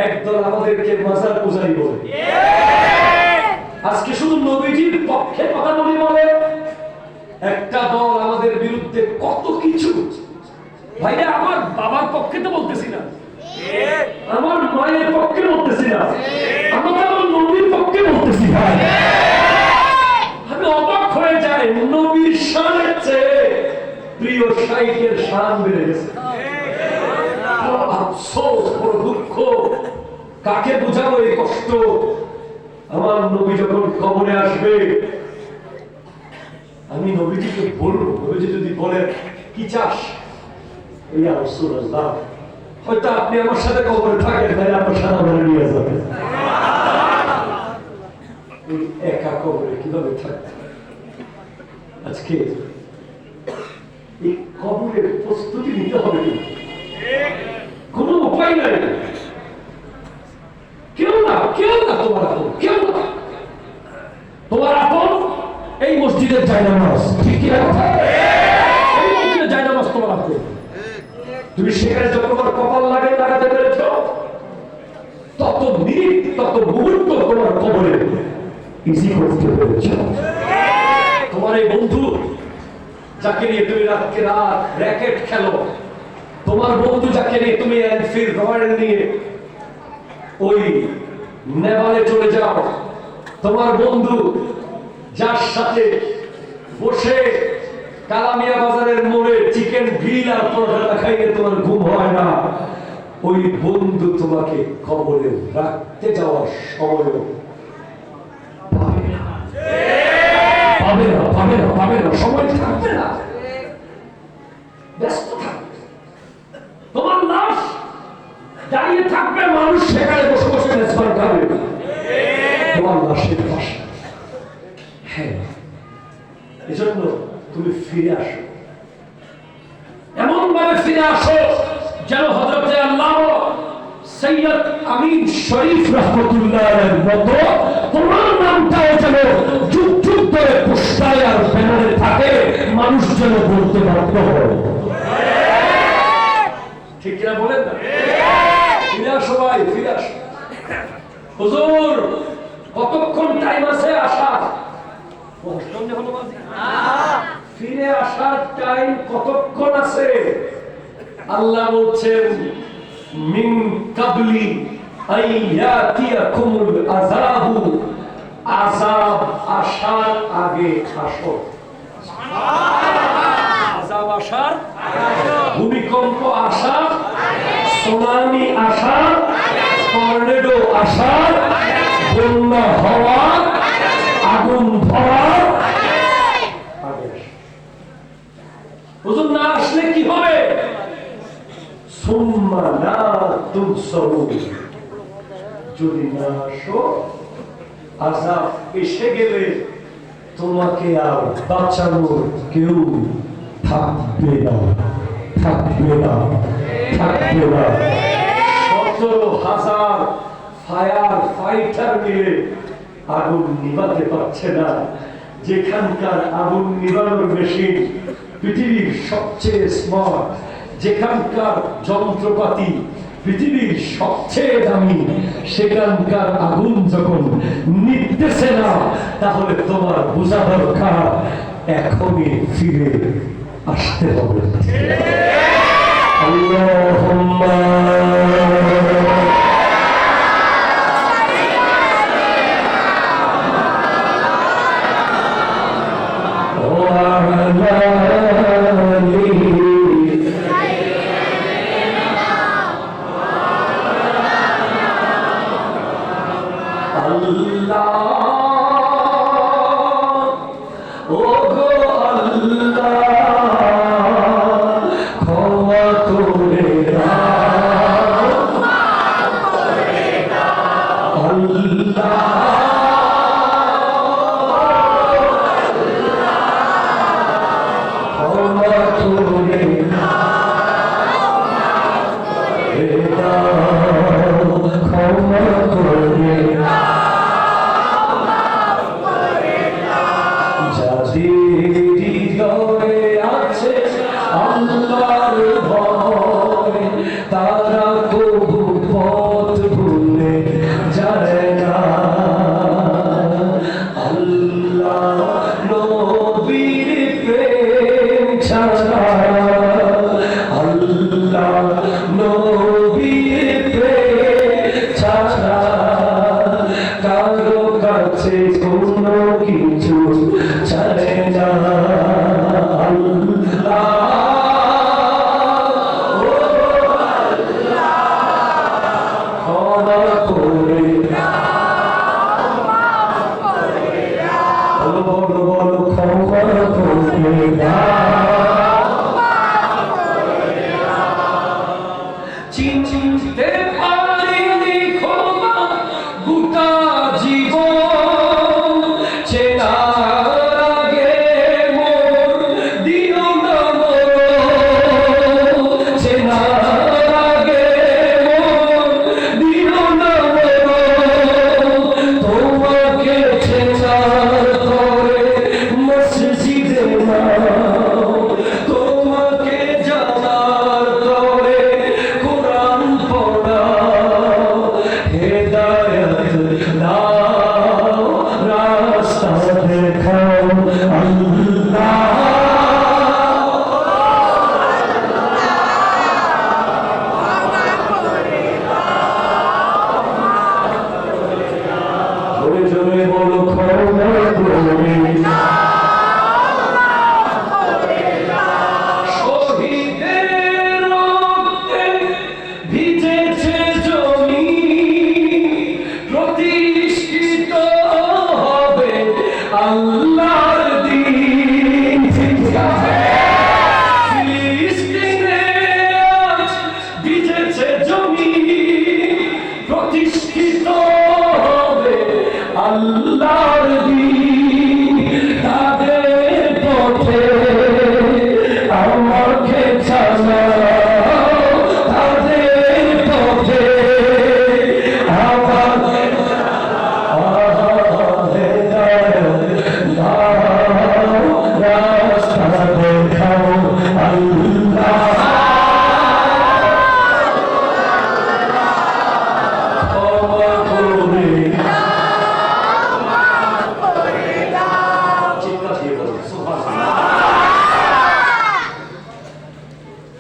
একদল আমাদেরকে মাজার পূজারি বলে, আজকে শুধু নবীজির পক্ষে কথা বলি বলে একটা দল আমাদের বিরুদ্ধে কত কিছু। ভাইরা, আমার বাবার পক্ষে তো বলতেছি না, আমার মায়ের পক্ষে বলতেছি বলতেছি না, আমরা তো আমার নবীর পক্ষে বলতেছি ভাই। আমি অবাক হয়ে যাই, নবীর শানের চেয়ে প্রিয় শাইখের শান বেড়ে গেছে। আফসোস, বড় দুঃখ, কাকে বুঝাবো এই কষ্ট। আমার নবী যখন কবরে আসবে, আমি নবীজিকে বলবো, নবীজি যদি বলে কি চাস, ইয়া রাসূলুল্লাহ, হয়তো আপনি আমার সাথে কবরে থাকেন, তাই আপনার সাথে আমার নিয়ে যাবেন। এই একা কবরে কিভাবে থাকতে? আজকে এই কবরের প্রস্তুতি নিতে হবে, কোনো উপায় নাই। কেউ না তোমার আপন, কেউ না তোমার আপন। এই মসজিদের জায়নামাজ, ঠিক কি কথা? এই মসজিদের জায়নামাজ তোমার আপন। তুমি সেখানে যত তোমার কপাল লাগাতে পেরেছ, তত মিনিট, তত মুহূর্ত তোমার কবরে ইজি করতে পেরেছ। তোমার এই বন্ধু যাকে নিয়ে তুমি রাতকে রাত র্যাকেট খেলো, তোমার বন্ধু যাকে নিয়ে তুমি এনফিল্ড রয়্যাল নিয়ে ওই নেপালে চলে যাও, তোমার বন্ধু যার সাথে বসে কালামিয়া বাজারের মোড়ে চিকেন গ্রিল আর পরোটা খাইয়ে তোমার ঘুম হয় না, ওই বন্ধু তোমাকে কবরে রাখতে যাওয়ার সময় পাবে না, সময় থাকবে না, ব্যস্ত থাকবে। তোমার লাশ দাঁড়িয়ে থাকবে, মানুষ সেখানে বসে বসে মেজবান খাবে তোমার লাশের পাশে। হ্যাঁ, এজন্য তুমি ফিরে আসো, এমন ভাবে ফিরে আসো যেন হযরত আল্লামা সৈয়দ আমিন শরীফ রাহমাতুল্লাহর মতো তোমার নামটাও যেন যুগ যুগ ধরে পোস্টারে আর ব্যানারে থাকে, মানুষ যেন বলতে বাধ্য হয়। ঠিক কিনা বলেন না? ফিরে আসো ভাই, ফিরে আসো। হুজুর কতক্ষণ টাইম আছে আসার? ফিরে আসার টাইম কতক্ষণ আছে? আল্লাহ বলছেন মিন কাবলি আইয়াতিয়াকুমুল আযাবু, আযাব আসার আগে আসো। আযাব আসার, ভূমিকম্প আসার, সুনামি আসার, টর্নেডো আসার, বন্যা হওয়ার, আগুন ধরার আগে। হুজুর না আসলে কি হবে? সুম্মা লা তুনসারুন, যদি না আসো, আযাব এসে গেলে তোমাকে আর বাঁচানোর কেউ থাকবে না। 17,000 ফায়ার ফাইটার মিলে আগুন নিভাতে পারছে না। যেখানকার আগুন নিভানোর মেশিন পৃথিবীর সবচেয়ে স্মার্ট, যেখানকার যন্ত্রপাতি পৃথিবীর সবচেয়ে দামি, সেখানকার আগুন যখন নিভতেছে না, তাহলে তোমার বোঝা দরকার এখনই ফিরে আসতে হবে। আল্লাহুম্মা তারা কবু পথ ভুলে যায় না। হেদায়েত দাও রাস্তা দেখাও আল্লাহ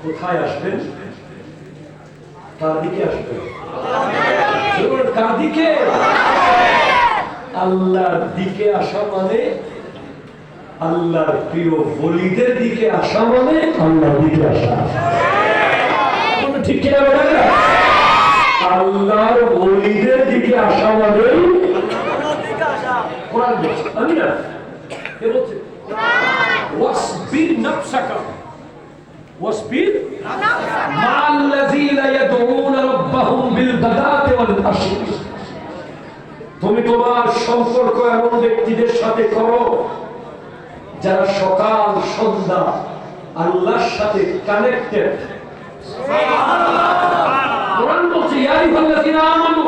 কোথায় আসবেন? কার দিকে আসবেন? কার দিকে? আল্লাহর দিকে আসা মানে আল্লাহর প্রিয় ওলিদের দিকে আসা মানে আল্লাহর দিকে আসা। ঠিক কিনা বলেন না? আল্লাহর ওলিদের দিকে আসা মানে কোরআন বলছে, আমি না, কে বলছে? ওয়াসবির নাফসাকা واصبر مع الذين يدعون ربهم بالغداة والعشي তুমি তোমার সম্পর্ক এমন ব্যক্তিদের সাথে করো যারা সকাল সন্ধ্যা আল্লাহর সাথে কানেক্টেড। কোরআন বলছে ইয়া আইয়ুহাল্লাযীনা আমানু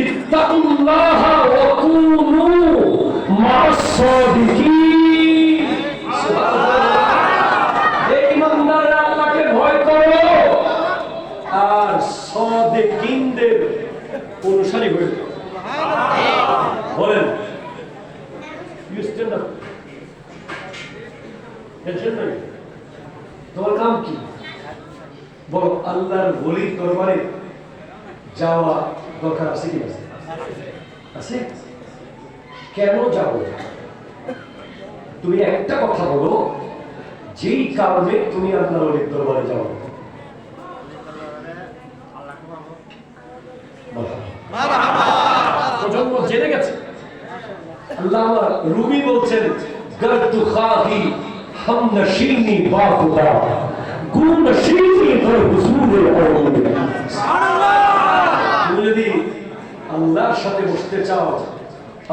ইত্তাকুল্লাহা ওয়া কুনু মা'আস সাদিকিন। আর সাদিকিনদের অনুসারী হয়ে বলেন তোমার কাম কি? বলো আল্লাহর ওলির দরবারে যাওয়া দরকার আছে কি আছে? কেন যাব? তুমি একটা কথা বলো যেই কারণে তুমি আল্লাহর ওলির দরবারে যাও। প্রজন্ম জেনে গেছে। আল্লামা রুমি বলছেন গর্তু খাহি হাম নশীনি বাখুদা গুম নশীনি হর হুজুরে আউলিয়া। তুমি যদি আল্লাহর সাথে বসতে চাও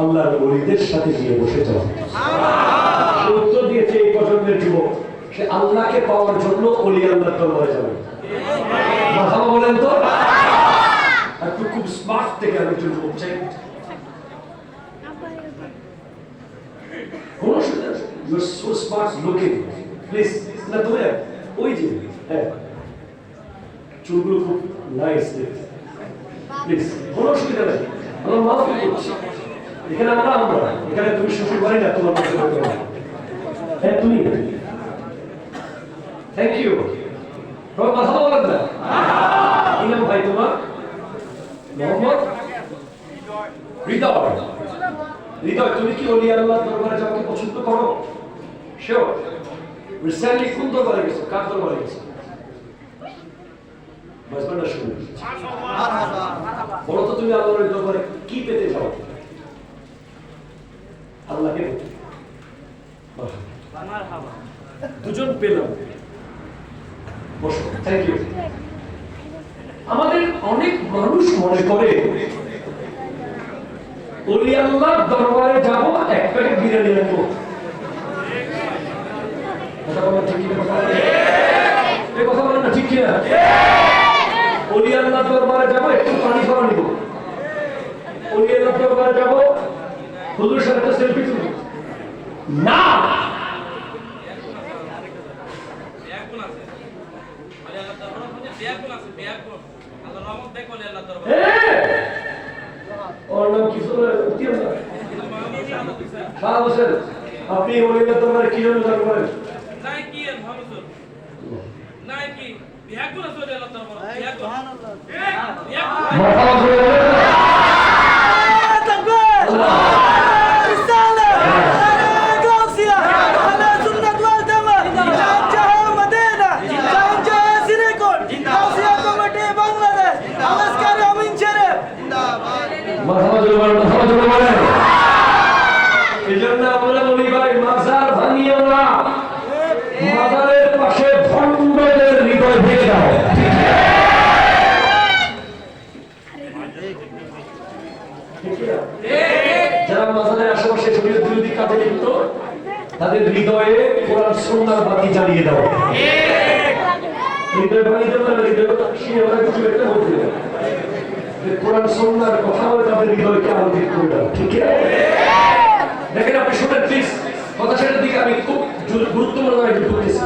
আল্লাহর ওলিদের সাথে গিয়ে বসে যাও। উত্তর দিয়েছে এই প্রজন্মের যুবক, সে আল্লাহকে পাওয়ার জন্য ওলি আল্লাহর দরবারে যাবে। কথা বলেন তো, একটু খুব স্মার্ট থেকে আমি একজন যুবক চাই। কোন you are so smart looking please. না তুমি ওই যে হ্যাঁ চুলগুলো খুব নাইস প্লিজ, কোনো অসুবিধা নেই, আমরা মাফ করছি। এখানে আমরা এখানে তুমি শ্বশুর বাড়ি না তোমার হ্যাঁ তুমি থ্যাংক ইউ। তোমার কথা বলেন না কি নাম ভাই তোমার? মোহাম্মদ হৃদয়। হৃদয়, তুমি কি ওলি আল্লাহর দরবারে যাওয়াকে পছন্দ করো? শিওর? রিসেন্টলি কোন দরবারে গেছো? কার দরবারে গেছো? বাসবান্ডা শুনে বলো তো তুমি আল্লাহর দরবারে কি পেতে চাও? আল্লাহকে দুজন পেলাম। বসো, থ্যাংক ইউ। আমাদের অনেক মানুষ মনে করে ওলি আল্লাহর দরবারে যাব এক প্যাকেট বিরিয়ানি আনবো। কথা বলেন ঠিক কিনা? এই কথা বলেন না ঠিক কিনা? ওলি আল্লাহর দরবারে যাব একটু পানি খাওয়া নিব। ওলি আল্লাহর দরবারে যাব হুজুরের সাথে সেলফি তুলব না। শাহ হোসেন, আপনি ওলিদের দরবারে কি জন্য যান করেন? নাকি এর ভাবছুন নাকি বিয়াগুলো চলে এলো দরবার বিয়াগুলো মারহাবা করে বলেন এজন্য আমরা বলি ভাই, মাজার ভাঙিও না, মাজারের পাশে ভণ্ডদের হৃদয় ভেঙে দাও। যারা মাজারের আশেপাশে শরীয়ত বিরোধী কাজে লিপ্ত, তাদের হৃদয়ে কোরআন সুন্নাহর বাতি জ্বালিয়ে দাও। হৃদয় ভাঙিয়ে দেবো না, হৃদয় সিনেমার কিছু একটা বলতে হবে, কোরআন সুন্নাহর কথা বলে তাদের হৃদয়কে আলোকিত করে দাও। ঠিক আছে? দেখেন, আপনি শুনেন প্লিজ, কথা সেটার দিকে আমি খুব গুরুত্বপূর্ণ বলতেছি।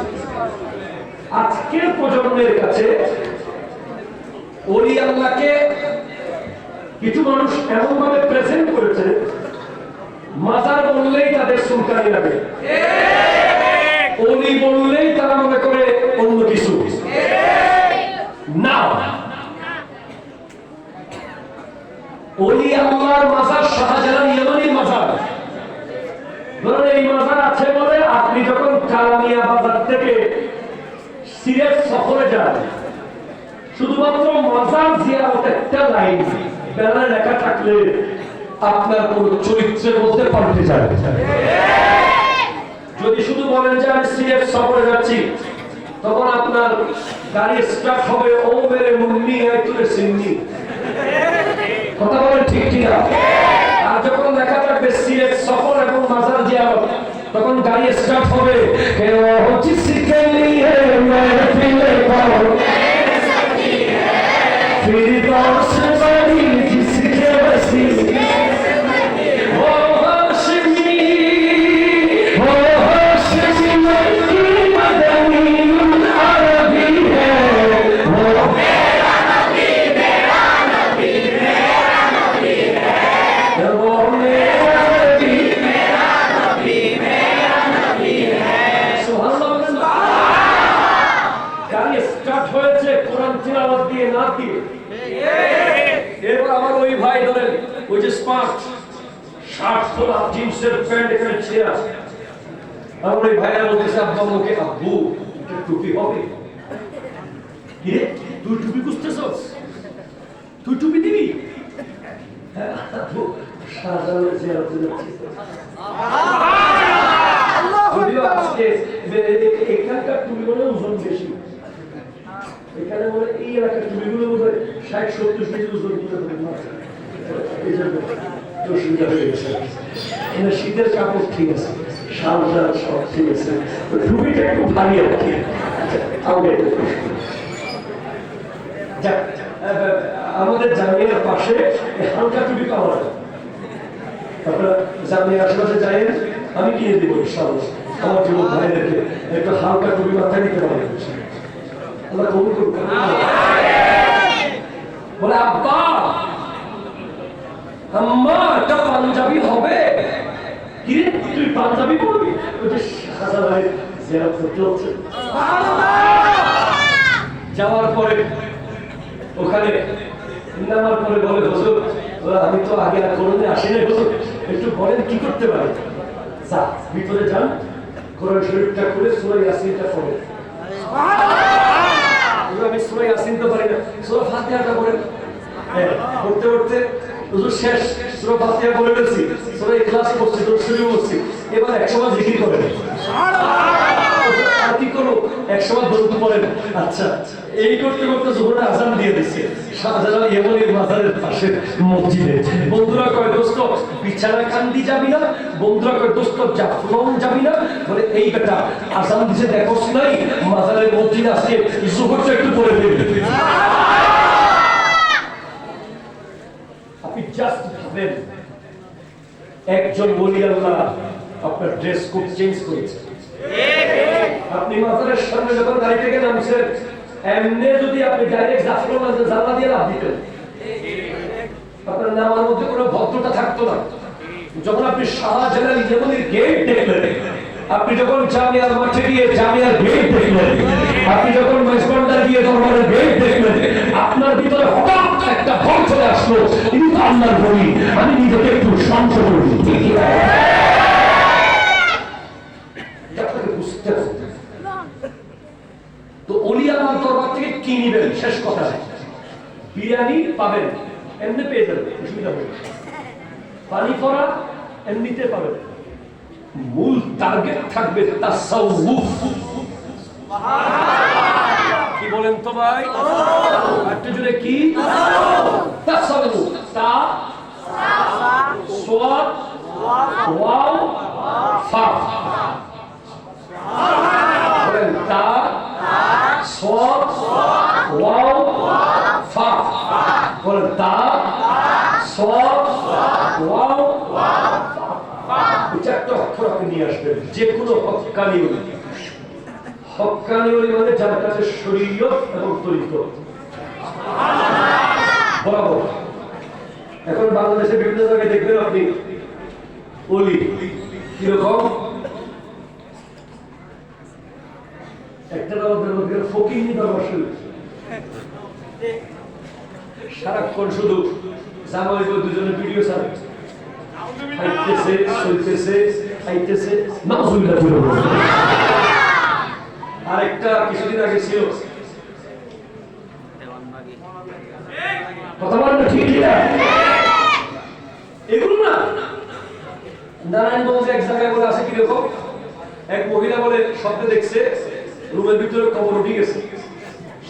আজকের প্রজন্মের কাছে ওলি আল্লাহকে কিছু মানুষ এমন ভাবে প্রেজেন্ট করেছে, মাজার বললেই তাদের সুলকানি লাগে, ওলি বললেই তারা মনে করে অন্য কিছু না। ওলি আল্লাহর মাজার শাহজালাল ইয়ামানির মাজার। ধরুন এই মাজার আছে বলে আপনি যখন কালামিয়া বাজার থেকে সিলেট সফরে যান, শুধুমাত্র মাজার জিয়ারত একটা লাইন ব্যানারে লেখা থাকলে আপনার কোন চরিত্রের মধ্যে পাল্টে যাবে। যদি শুধু বলেন যে আমি সিলেট সফরে যাচ্ছি, তখন আপনার গাড়ি স্টার্ট হবে ও মেরে মুন্নি হয় তুলে সিন্নি। কথা বলেন ঠিক কিনা? আর যখন লেখা থাকবে সিলেট সফর এবং মাজার জিয়ারত, তখন গাড়ি স্টার্ট হবে जिसके लिए महफिल पर फिरदौस बड़ी जिसके वसीले वो हाशमी की मदनी अरबी है, वो मेरा नबी है, वो मेरा नबी है। গাড়ি স্টার্ট হয়েছে কোরআন তিলাওয়াত দিয়ে, না দিয়ে। এরপর আমার ওই ভাই ধরেন ওই যে স্মার্ট শার্ট খোলা জিন্সের প্যান্ট এখানে ছেঁড়া, আমার ওই ভাইরা বলতেছে আব্বা আমাকে, আব্বু একটা টুপি হবে? কি রে, তুই টুপি খুঁজতেছস? তুই টুপি দিবি? হ্যাঁ আব্বু, শাহজালালের জিয়ারতে যাচ্ছি। যদিও আজকে এখানকার টুপিগুলো ওজন বেশি, এখানে বলে এই এলাকার টুপিগুলো বোধ হয় ৬০-৭০ কেজি ওজন করতে পারে না, এই জন্য অসুবিধা হয়ে গেছে। শীতের কাপড় ঠিক আছে, সাজা সব ঠিক আছে, টুপিটা একটু ভারী আর কি। আমাদের জামিয়ার পাশে হালকা টুপি পাওয়া যায়, আপনারা জামিয়ার আশেপাশে যাইয়েন, আমি কিনে দেবো ইনশাআল্লাহ। আমার যুবক ভাইদেরকে একটু হালকা টুপি মাথায় নিতে পারবেন, আল্লাহ কবুল করুন। বলে আব্বা আম্মা একটা পাঞ্জাবি হবে? কি রে, তুই পাঞ্জাবি পরবি? ওই যে শাহজালালের জিয়ারত করতে হচ্ছে। যাওয়ার পরে ওখানে নামার পরে বলে, হুজুর আমি তো আগে আর কোনোদিন আসিনি, হুজুর একটু বলেন কি করতে পারি? যা ভিতরে যান, কোরআন শরীফটা খুলে সূরা ইয়াসিনটা পড়েন। আমি সূরা ইয়াসিন তো পারি না, সূরা ফাতিহাটা পড়েন। পড়তে পড়তে হুজুর শেষ, সূরা ফাতিহা পড়ে ফেলছি, সূরা ইখলাস পড়ছি, দরুদ শরীফ পড়ছি, এবার 100 জিকির করেন। আর কি করব, 100 দরুদ পড়েন। আচ্ছা, এই করতে করতে জোহরের আযান দিয়ে দিচ্ছে শাহজালাল ইয়ামানির মাজারের পাশে মসজিদে। বন্ধুরা কয় দোস্ত বিছানা কান্দি যাবি না? বন্ধুরা কয় দোস্ত জাফলং যাবি না? বলে এই বেটা আযান দিছে দেখোস নাই, মাজারের মসজিদে আজকে জোহরটা একটু পড়ে দেবে। আপনি জাস্ট ভাবেন, একজন ওলি আল্লাহ আপনার ড্রেস কোড চেঞ্জ করেছে। আপনি মাজারের সামনে যখন গাড়ি থেকে নামছেন, এমনি যদি আপনি ডাইরেক্ট জাফলং জানলা দিয়ে লাভ দিতেন, আপনার নামার মধ্যে কোনো ভদ্রতা থাকতো না। যখন আপনি শাহজালাল ইয়েমেনের গেট দেখলেন, আপনি যখন জামিয়ার মাঠে গিয়ে জামিয়ার গেট দেখলেন, আপনি যখন মেজবান্ডার গিয়ে দরবারের গেট দেখলেন, আপনার ভিতরে হঠাৎ একটা ভয় চলে আসলো, ইনি তো আল্লাহর বলি, আমি নিজেকে একটু সংশয় করি। ঠিক আপনাকে বুঝতে হবে। তো ওলিয়ার দরবার থেকে কি নিবেন? শেষ কথা, বিরিয়ানি পাবেন, এমনি পেয়ে যাবেন, অসুবিধা হবে। পানি পড়া এমনিতে পাবেন। মূল টার্গেট থাকবে তাসাউফ। কি বলেন তো ভাই? একটু জোরে কি? তাসাউফ। তা সাদ ওয়াও ফা। বলেন তা সাদ ওয়াও ফা। বলেন তা সাদ ওয়াও চারটা অক্ষর আপনি নিয়ে আসবেন। যে কোনো হক্কানি ওলি, হক্কানি ওলি মানে যার কাছে শরীয়ত এবং তরিকত বরাবর। এখন বাংলাদেশের বিভিন্ন জায়গায় দেখবেন আপনি ওলি কিরকম, একটা দরবার ফকির দরবার শুরু, সারাক্ষণ শুধু জামাই দুজনের ভিডিও ছাড়ে, খাইতেছে চলতেছে খাইতেছে। আরেকটা কিছুদিন আগে ছিল, কথা বলেন না ঠিক না? এগুলো না নারায়ণগঞ্জে এক জায়গায় বলে আছে কিরকম, এক মহিলা বলে স্বপ্নে দেখছে রুমের ভিতরে কবর উঠে গেছে,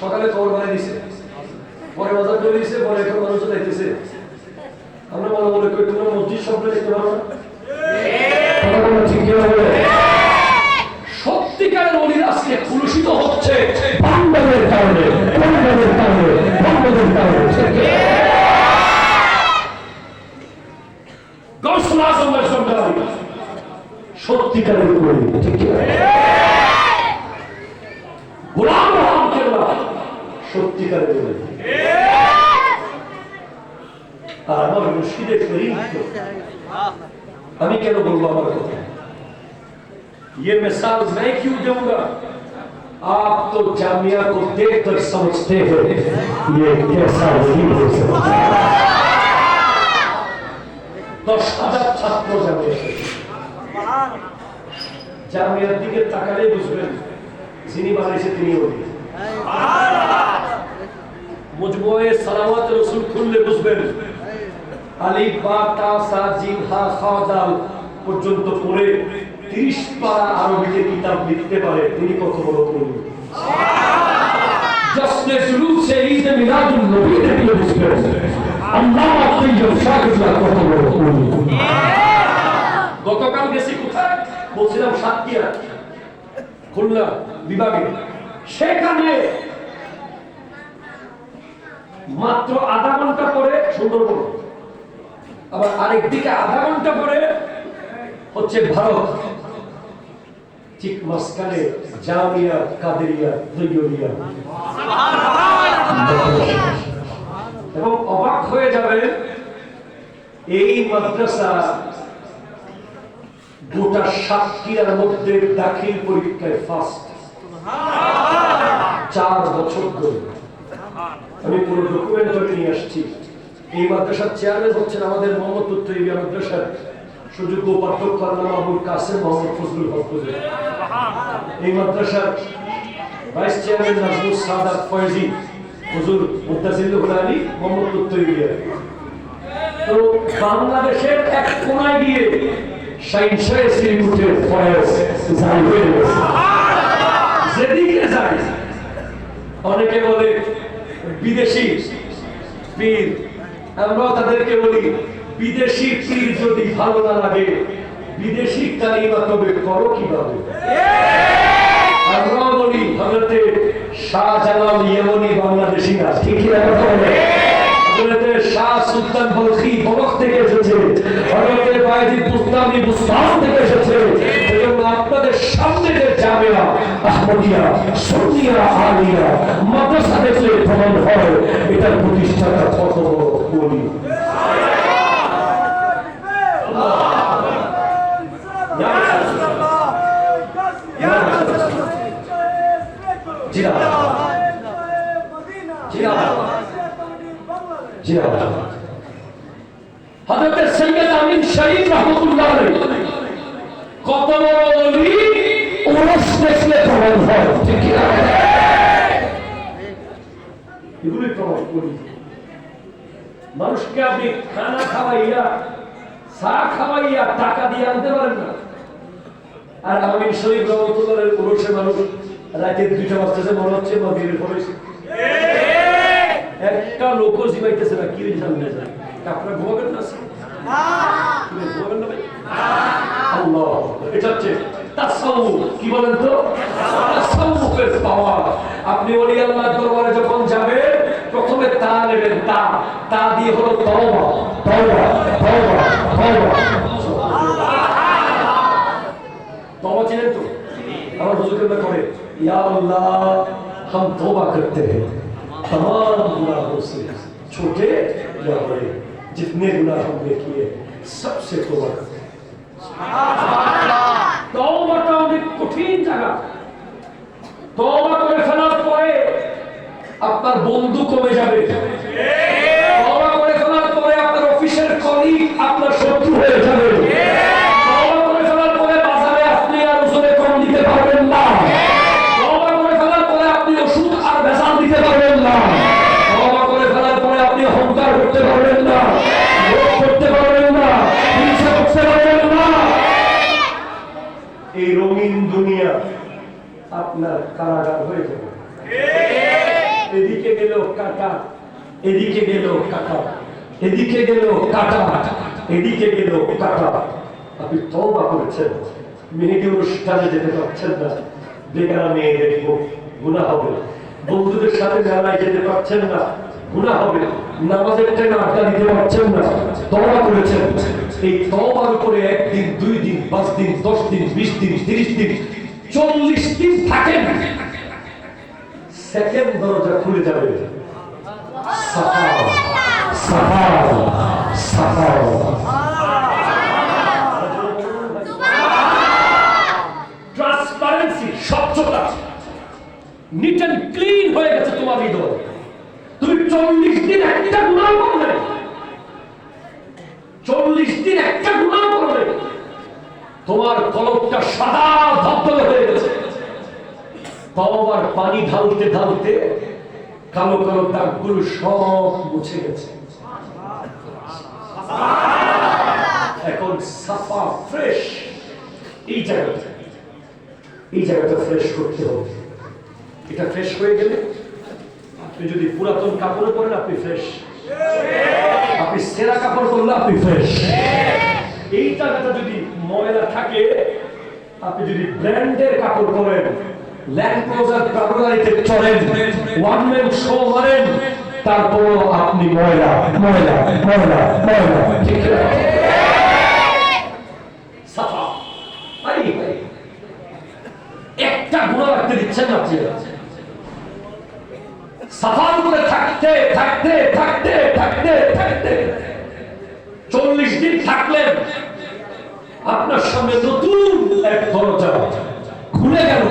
সকালে কবর বানাই দিছে, পরে বাজার করে দিছে, পরে এখন মানুষ যাইতেছে। আমরা মনে মনে করি তোমরা মসজিদ স্বপ্নে দেখতে পারো না? সত্যিকারের ওলির আজকে কুলুষিত হচ্ছে বান্দাদের কারণে, বান্দাদের কারণে, বান্দাদের কারণে। গাউসুল আজম সত্যিকারের ওলি, ঠিক আছে? গোলাম মোহাম্মদ কেবলা সত্যিকারের ওলি। আর আমার মুর্শিদে করিম, আমি কেন বলবো আমার কথা? ये मिसाल मैं क्यों दूंगा? आप तो जामिया को देखकर समझते हो ये कैसा वली हो सकता है। 10,000 ছাত্র জামিয়ার দিকে তাকালে বুঝবেন যিনি বানাইছে তিনি ওলি। মুজমুয়ে সালাওয়াত রাসূল খুললে বুঝবেন আলিফ বা তা সা জিম হা খা দাল পর্যন্ত পড়ে 30 পারা আরবিতে কিতাব লিখতে পারে, তিনি কত বড় ওলি। জশ্নে জুলুসে ঈদ মিলাদুন নবী দেখলে বুঝবেন আল্লামা তৈয়ব শাকিরুল্লাহ কত বড় ওলি। গতকাল গেছি কোথায় বলছিলাম, সাতক্ষীরা খুলনা বিভাগে, সেখানে মাত্র আধা ঘন্টা পরে সুন্দরবন, আবার আরেকদিকে আধা ঘন্টা পরে হচ্ছে ভারত, ঠিক মাঝখানে জামিয়া কাদেরিয়া তৈয়বিয়া। এবং অবাক হয়ে যাবে এই মাদ্রাসা গোটা সাতক্ষীরার মধ্যে দাখিল পরীক্ষায় ফার্স্ট 4 বছর ধরে। আমি পুরো ডকুমেন্টারি নিয়ে আসছি। এই মাদ্রাসার চেয়ারম্যান হচ্ছেন আমাদের মোহাম্মদপুর তৈয়বিয়া মাদ্রাসার সুযোগ্য উপাধ্যক্ষ আল্লামা আবুল কাসেম মোহাম্মদ ফজলুল হক হুজুর। এই মাদ্রাসার ভাইস চেয়ারম্যান নাজমুস সাদাত ফয়জি হুজুর মুত্তাসিলুল আলী মোহাম্মদপুর তৈয়বিয়া। তো বাংলাদেশের এক কোনায় গিয়ে সাইনশায়ে সিরিকুটের ফয়েজ জারি হয়ে গেছে। যেদিকে যায় অনেকে বলে বিদেশি পীর, আমরাও তাদেরকে বলি বিদেশি পীর যদি ভালো না লাগে বিদেশি কালিমা তবে করো কিভাবে? আমরাও বলি হযরতে শাহজালাল ইয়েমেনি বাংলাদেশি না, ঠিক কি না? হযরতে শাহ সুলতান বলখি বলখ থেকে এসেছে, হযরতে বায়জিদ বুস্তামি বুস্তান থেকে এসেছে। এজন্য আপনাদের সামনে যে জামিয়া আহমদিয়া সুন্নিয়া আলিয়া মাদ্রাসা দেখলে প্রমাণ হয় এটার প্রতিষ্ঠাতা কত বড় ওলি। হযরত সৈয়দ আমিন শরীফ রাহমাতুল্লাহ আলাইহি কত বড় ওলি ওরস দেখলে প্রমাণ হয়, ঠিক কি না? এগুলি প্রমাণ করি। মানুষকে আপনি খানা খাওয়াইয়া চা খাওয়াইয়া টাকা দিয়ে আনতে পারেন না। আর আমিন শরীফ রহমতুল্লাহ ওরসে মানুষ রাতে 2টা বাজতেছে, মনে হচ্ছে মন্দিরের পরে একটা লোকও জিমাইতেছে না। কি জানতে চান আপনারা ঘুমাবেন না? ঘুমাবেন না ভাই? আল্লাহ, এটা হচ্ছে তাসাউফ। কি বলেন তো? তাসাউফের পাওয়ার। আপনি ওলি আল্লাহর দরবারে যখন যাবেন প্রথমে তা নেবেন, তা দিয়ে হলো তওবা, তওবা, তওবা, তওবা। तौबा चिनें तो हमारे हुजूर के करे या अल्लाह हम तौबा करते हैं तमाम गुनाहों से, छोटे या बड़े, जितने गुनाह हमने किए सबसे तौबा करते हैं। तौबाটা অনেক কঠিন জায়গা। তওবা করে ফেলার পরে আপনার বন্ধু কমে যাবে। তওবা করে ফেলার পরে আপনার অফিসের কলিগ আপনার শত্রু হয়ে যাবে। এই রঙিন দুনিয়া আপনার কারাগার হয়ে যাবে। এদিকে গেল কাটা, এদিকে গেল কাটা, এদিকে গেল কাটা, এদিকে গেল কাটা। আপনি তওবা করেছেন, মেয়েকে অনুষ্ঠানে যেতে পারছেন না, বেকার মেয়ে দেখবো গুনাহ হবে। বন্ধুদের সাথে মেলায় যেতে পারছেন না, গুনাহ হবে। নামাজের টাইমে আড্ডা দিতে পারছেন না, তওবা করেছেন। এই তওবার উপরে 1 দিন 2 দিন 5 দিন 10 দিন 20 দিন 30 দিন 40 দিন থাকেন, সেকেন্ড দরজা খুলে যাবে। সাফা সাফা সাফা, ট্রান্সপারেন্সি, স্বচ্ছতা, নিট এন্ড ক্লিন হয়ে গেছে তোমার হৃদয়। তুমি 40 দিন একটা গুনাহ করলে, 40 দিন একটা গুনাহ করলে তোমার কলবটা সাদা ধবধবে হয়ে গেছে। তওবার পানি ঢালতে ঢালতে কালো কালো দাগগুলো সব মুছে গেছে। এখন সাফা, ফ্রেশ। এই জায়গাটা ফ্রেশ করতে হবে। এটা ফ্রেশ হয়ে গেলে আপনি যদি পুরাতন কাপড় পরেন আপনি ফ্রেশ, আপনি সেরা কাপড় পরলে আপনি ফ্রেশ। এই জায়গাটা যদি ময়লা থাকে, আপনি যদি ব্র্যান্ডের কাপড় পরেন, ল্যান্ড ক্রুজার গাড়িতে চড়েন, ওয়ান ম্যান শো মারেন, তারপরও আপনি ময়লা ময়লা ময়লা ময়লা, ঠিক আছে? সাফা, একটা গুনাহ রাখতে দিচ্ছেন না আপনি। সাফার উপরে থাকতে থাকতে থাকতে থাকতে থাকতে 40 দিন থাকলেন, আপনার সামনে নতুন এক দরজা খুলে গেল।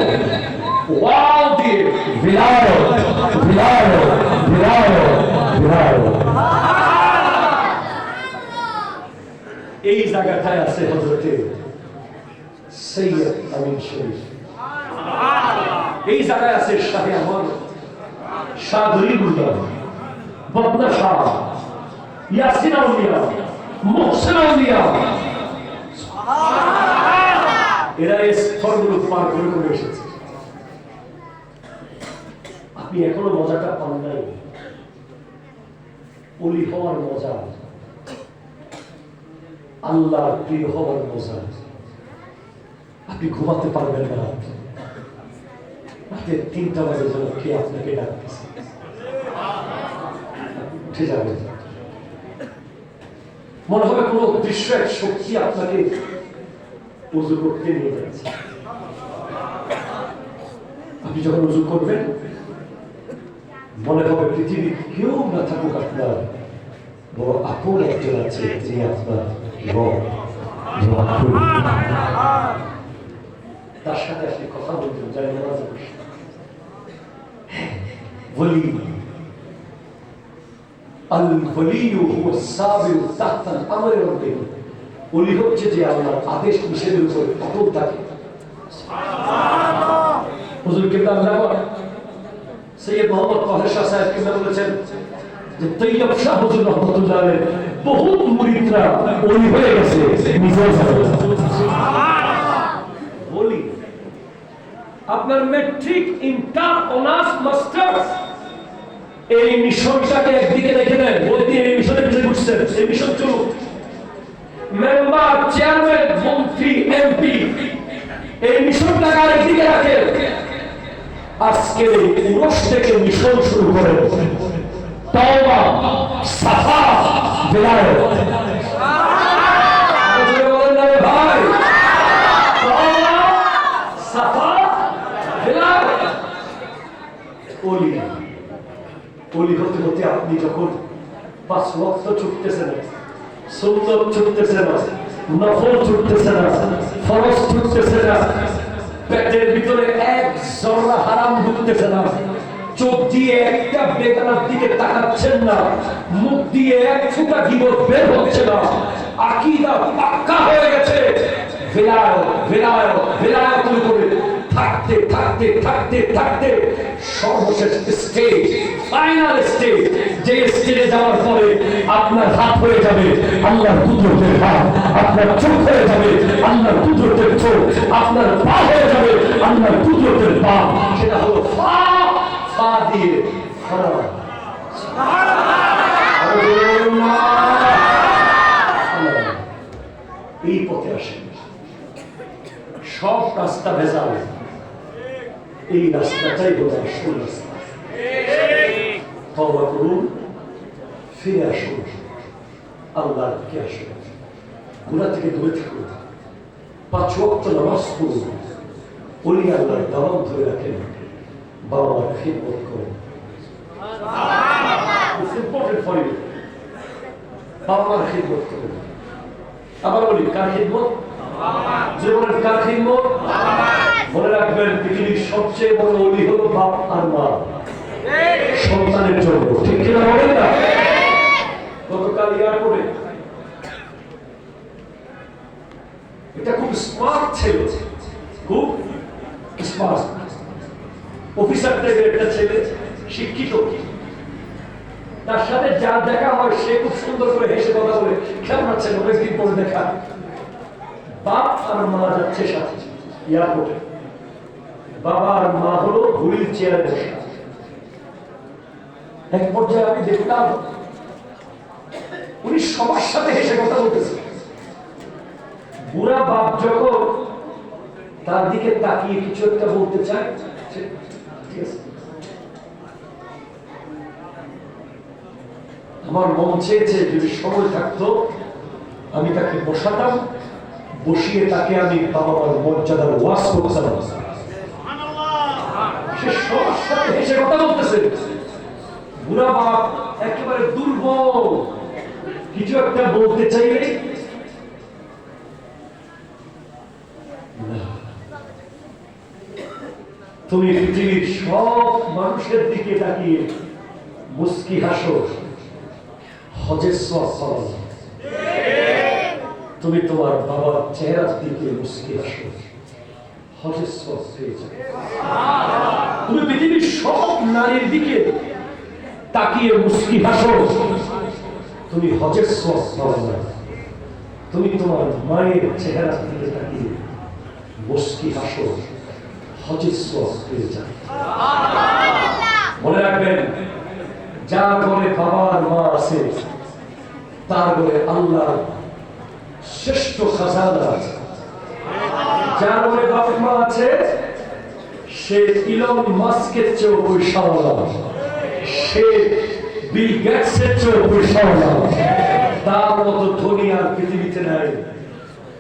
ওয়াও দিয়ে বিলাল বিলাল বিলাল বিলাল। এই জায়গাটায় আছে হযরতে সৈয়দ আমিন শরীফ, এই জায়গায় আছে শাহে আহমদ, শাহ গরিবুল্লাহ, বদনা শাহ, ইয়াসিন আউলিয়া, মুহসিন আউলিয়া। এরা এই স্তরগুলো পার করে করে এসেছে। আপনি এখনো মজাটা পান নাই, ওলি হওয়ার মজা, আল্লাহর প্রিয় হওয়ার মজা। আপনি ঘুমাতে পারবেন না, রাতে 3টা বাজে যেন কে আপনাকে ডাকতেছে, উঠে যাবেন। মনে হবে কোন দৃশ্য, এক শক্তি আপনাকে উযু করতে নিয়ে যাচ্ছে। আপনি যখন উযু করবেন মনে হবে পৃথিবী কেউ না থাকুক, আপনার বড় আপন একজন আছে, যিনি আপনার রব। তার সাথে আপনি কথা বলতেন, যাই নামাজে বসে বলি আল ওয়ালিয়ু হুয়া সাবিরু তাহতা আল আমরি রাব্বিহি, ওলি হচ্ছে যে আল্লাহর আদেশ নিষেধের উপরে অটল থাকে। সুবহানাল্লাহ। হুজুর কিবলা আল্লাহ সৈয়দ মোহাম্মদ তাহের শাহ সাহেব কিবলা বলেছেন যে তৈয়ব শাহ হুজুর রহমাতুল্লাহ আলাইহি বহুত মুরিদরা ওলি হয়ে গেছে নিজের বলি। আপনার মেট্রিক, ইন্টার, অনার্স, মাস্টার্স এই মিশনটাকে একদিকে রেখে দেন, বলতে এই মিশনের পিছনে ঘুরছেন, এই মিশন চলুক। মেম্বার, চেয়ারম্যান, মন্ত্রী, এমপি এই মিশনটাকে আরেকদিকে রাখেন। আজকে উরস থেকে মিশন শুরু করেন। তওবা, সাফা, বেলায়েত। বলেন না রে ভাই, তওবা, সাফা, বেলায়েত। ওলি ওলি হতে হতে আপনি যখন 5 ওয়াক্ত ছুটতেছেন, সুন্নত ছুটতেছে না, নফল ছুটতেছে না, ফরজ ছুটতেছে না, পেটের ভিতরে এক জররা হারাম ঢুকতেছে না, চোখ দিয়ে একটা বেগানার দিকে তাকাচ্ছেন না, মুখ দিয়ে এক ফোঁটা গীবত বের হচ্ছে না, আকীদা পাক্কা হয়ে গেছে, বেলায়েত করে থাকতে থাকতে থাকতে থাকতে সর্বশেষ স্টেজ, ফাইনাল স্টেজ, যে স্টেজে যাওয়ার পরে আপনার হাত হয়ে যাবে আল্লাহর কুদরতের হাত, আপনার চোখ হয়ে যাবে আল্লাহর কুদরতের চোখ, আপনার পা হয়ে যাবে আল্লাহর কুদরতের পা। সেটা হলো ফা, ফা দিয়ে ফরা। এই পথে আসেন, সব রাস্তা ভেজাল, এই রাস্তাটাই হলো আসল রাস্তা। তওবা করুন, ফিরে আসুন, আল্লাহর দিকে আসুন, গুনাহ থেকে দূরে থাকুন, 5 ওয়াক্ত নামাজ পড়ুন, ওলি আল্লাহর দাওয়াত ধরে রাখেন, বাবা মার খিদমত করেন। It's important for you. বাবা মার খিদমত করেন। আবার বলি, কার খিদমত? জীবনের কার খিদমত? মনে রাখবেন, পৃথিবীর সবচেয়ে বড় ওলি হলো বাপ আর মা সন্তানের জন্য, ঠিক কিনা বলেন না? গতকাল এয়ারপোর্টে এটা খুব স্মার্ট ছেলে, খুব স্মার্ট অফিসার টাইপের একটা ছেলে, শিক্ষিত, তার সাথে যার দেখা হয় সে খুব সুন্দর করে হেসে কথা বলে, কেমন আছেন, অনেকদিন পরে দেখা। বাপ আর মা যাচ্ছে সাথে এয়ারপোর্টে, বাবা আর মা হলো হুইল চেয়ারে বসে। এক পর্যায়ে আমি দেখলাম উনি সবার সাথে হেসে কথা বলতেছে। বুড়া বাপ যখন তার দিকে তাকিয়ে কিছু একটা বলতে চায়, ঠিক আছে, আমার মন চেয়েছে যদি সময় থাকতো আমি তাকে বসাতাম, বসিয়ে তাকে আমি বাবা মার মর্যাদার ওয়াজ করতাম। সে সবার সাথে হেসে কথা বলতেছে। বুড়া বাপ একেবারে দুর্বল, কিছু একটা বলতে চাইলে তুমি পৃথিবীর সব মানুষের দিকে তাকিয়ে মুস্কি হাসো, হজের সওয়াব পাবে। তুমি তোমার বাবার চেহারার দিকে মুস্কি হাসো, হজের সওয়াব পেয়ে যাবে। তুমি পৃথিবীর সব নারীর দিকে তাকিয়ে মুস্কি হাসো, তুমি হজের সওয়াব পাবে না। তুমি তোমার মায়ের চেহারার দিকে তাকিয়ে মুস্কি হাসো, হজের সওয়াব পেয়ে যাবে। মনে রাখবেন, যার ঘরে বাবা আর মা আছে তার ঘরে আল্লাহ শ্রেষ্ঠ খাজানা আছে। যার ঘরে বাবা মা আছে সে ইলন মাস্কের চেয়েও পয়সাওয়ালা, সে বিল গেটসের চেয়েও পয়সাওয়ালা, তার মতো ধনী আর পৃথিবীতে নাই।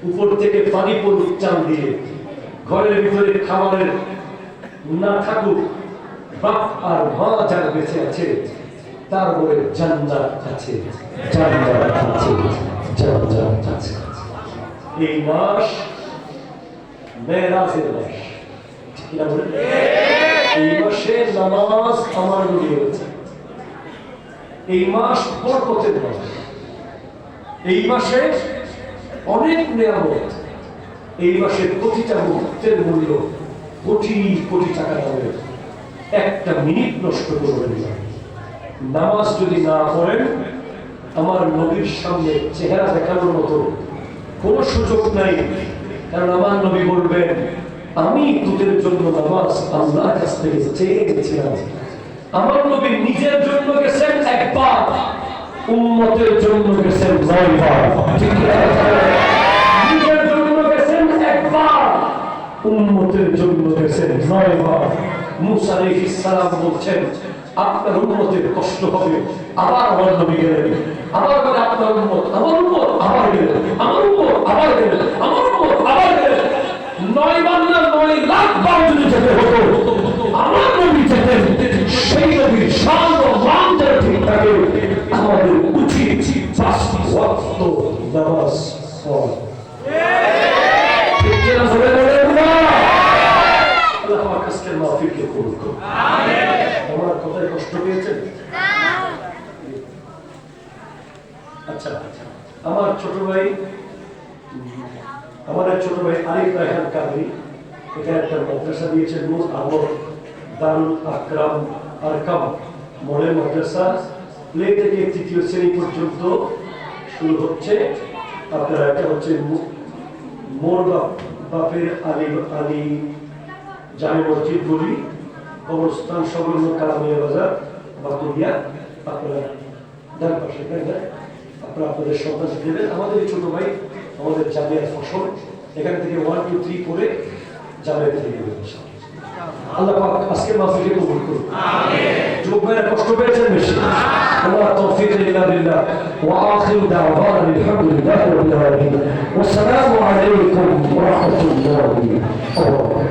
উপর থেকে পানি পড়ুক চাল দিয়ে, ঘরের ভিতরে খাবারের না থাকুক, বাপ আর মা যার বেঁচে আছে তার বলে জান্নাত আছে, জান্নাত আছে, জান্নাত আছে। এই মাস মেরাজের মাস, ঠিক না বলেন? এই মাসে নামাজ আমার নবী হয়েছে। এই মাস বরকতের মাস, এই মাসে অনেক নিয়ামত, এই মাসের প্রতিটা মুহূর্তের মূল্য কোটি কোটি টাকা দামের। একটা মিনিট নষ্ট করবেন না। নামাজ যদি না পড়েন, আমার নবীর সামনে চেহারা দেখানোর মতো কোনো সুযোগ নাই। কারণ আমার নবী বলবেন, আমি তোদের জন্য নামাজ আল্লাহর কাছ থেকে চেয়ে গেছিলাম। আমার নবী নিজের জন্য গেছেন একবার, উম্মতের জন্য গেছেন 9 বার। ঠিক আছে? নিজের জন্য গেছেন একবার, উম্মতের জন্য গেছেন 9 বার। মুসা আলাইহিস সালাম বলছেন, আপনার উম্মতের কষ্ট হবে। আবার আমার নবী গেলেন, আবার বলে আপনার উম্মত, আমার উম্মত আবার গেলেন, আমার উম্মত আবার গেলেন, আমার উম্মত আবার গেলেন। 9 বার না 9 লাখ বার যদি যেতে হতো, আমার নবী যেতেন। সেই নবীর শান ও মান যারা ঠিক থাকে, আমাদের উচিত 5 ওয়াক্ত নামাজ পড়া। ঠিক কিনা বলে বলেন না? আল্লাহ আমার কাছে মাফিকে কবুল করুন। আমিন। আমার কথায় কষ্ট পেয়েছেন? আচ্ছা, আমার ছোট ভাই আরিফ রায়হান কাদরি এখানে একটা মাদ্রাসা দিয়েছেন, নূর আহমদ দারুল আকরাম আরকাম মডেল মাদ্রাসা। প্লে থেকে 3য় শ্রেণী পর্যন্ত শুরু হচ্ছে। আপনারা এটা হচ্ছে মোর বাপের আলী জামে মসজিদ বলি, কবরস্থান সংলগ্ন কালামিয়া বাজার বাতুরিয়া। আপনারা ডান পাশে আপনারা আপনাদের সন্তান দেবেন। আমাদের ছোট ভাই আমাদের জামিয়ার ফসল এখান থেকে 1, 2, 3 করে জামিয়া থেকে দেবেন। আল্লাহ পাক আজকে মাহফিলে কবুল করুন। আমিন। যুবক ভাইরা কষ্ট পেয়েছেন বেশি? আল্লাহ তৌফিক ইল্লা বিল্লাহ। ওয়া আখিরু দাওয়ানা আলহামদুলিল্লাহি রাব্বিল আলামিন। ওয়া আসসালামু আলাইকুম ওয়া রাহমাতুল্লাহি ওয়া বারাকাতুহু।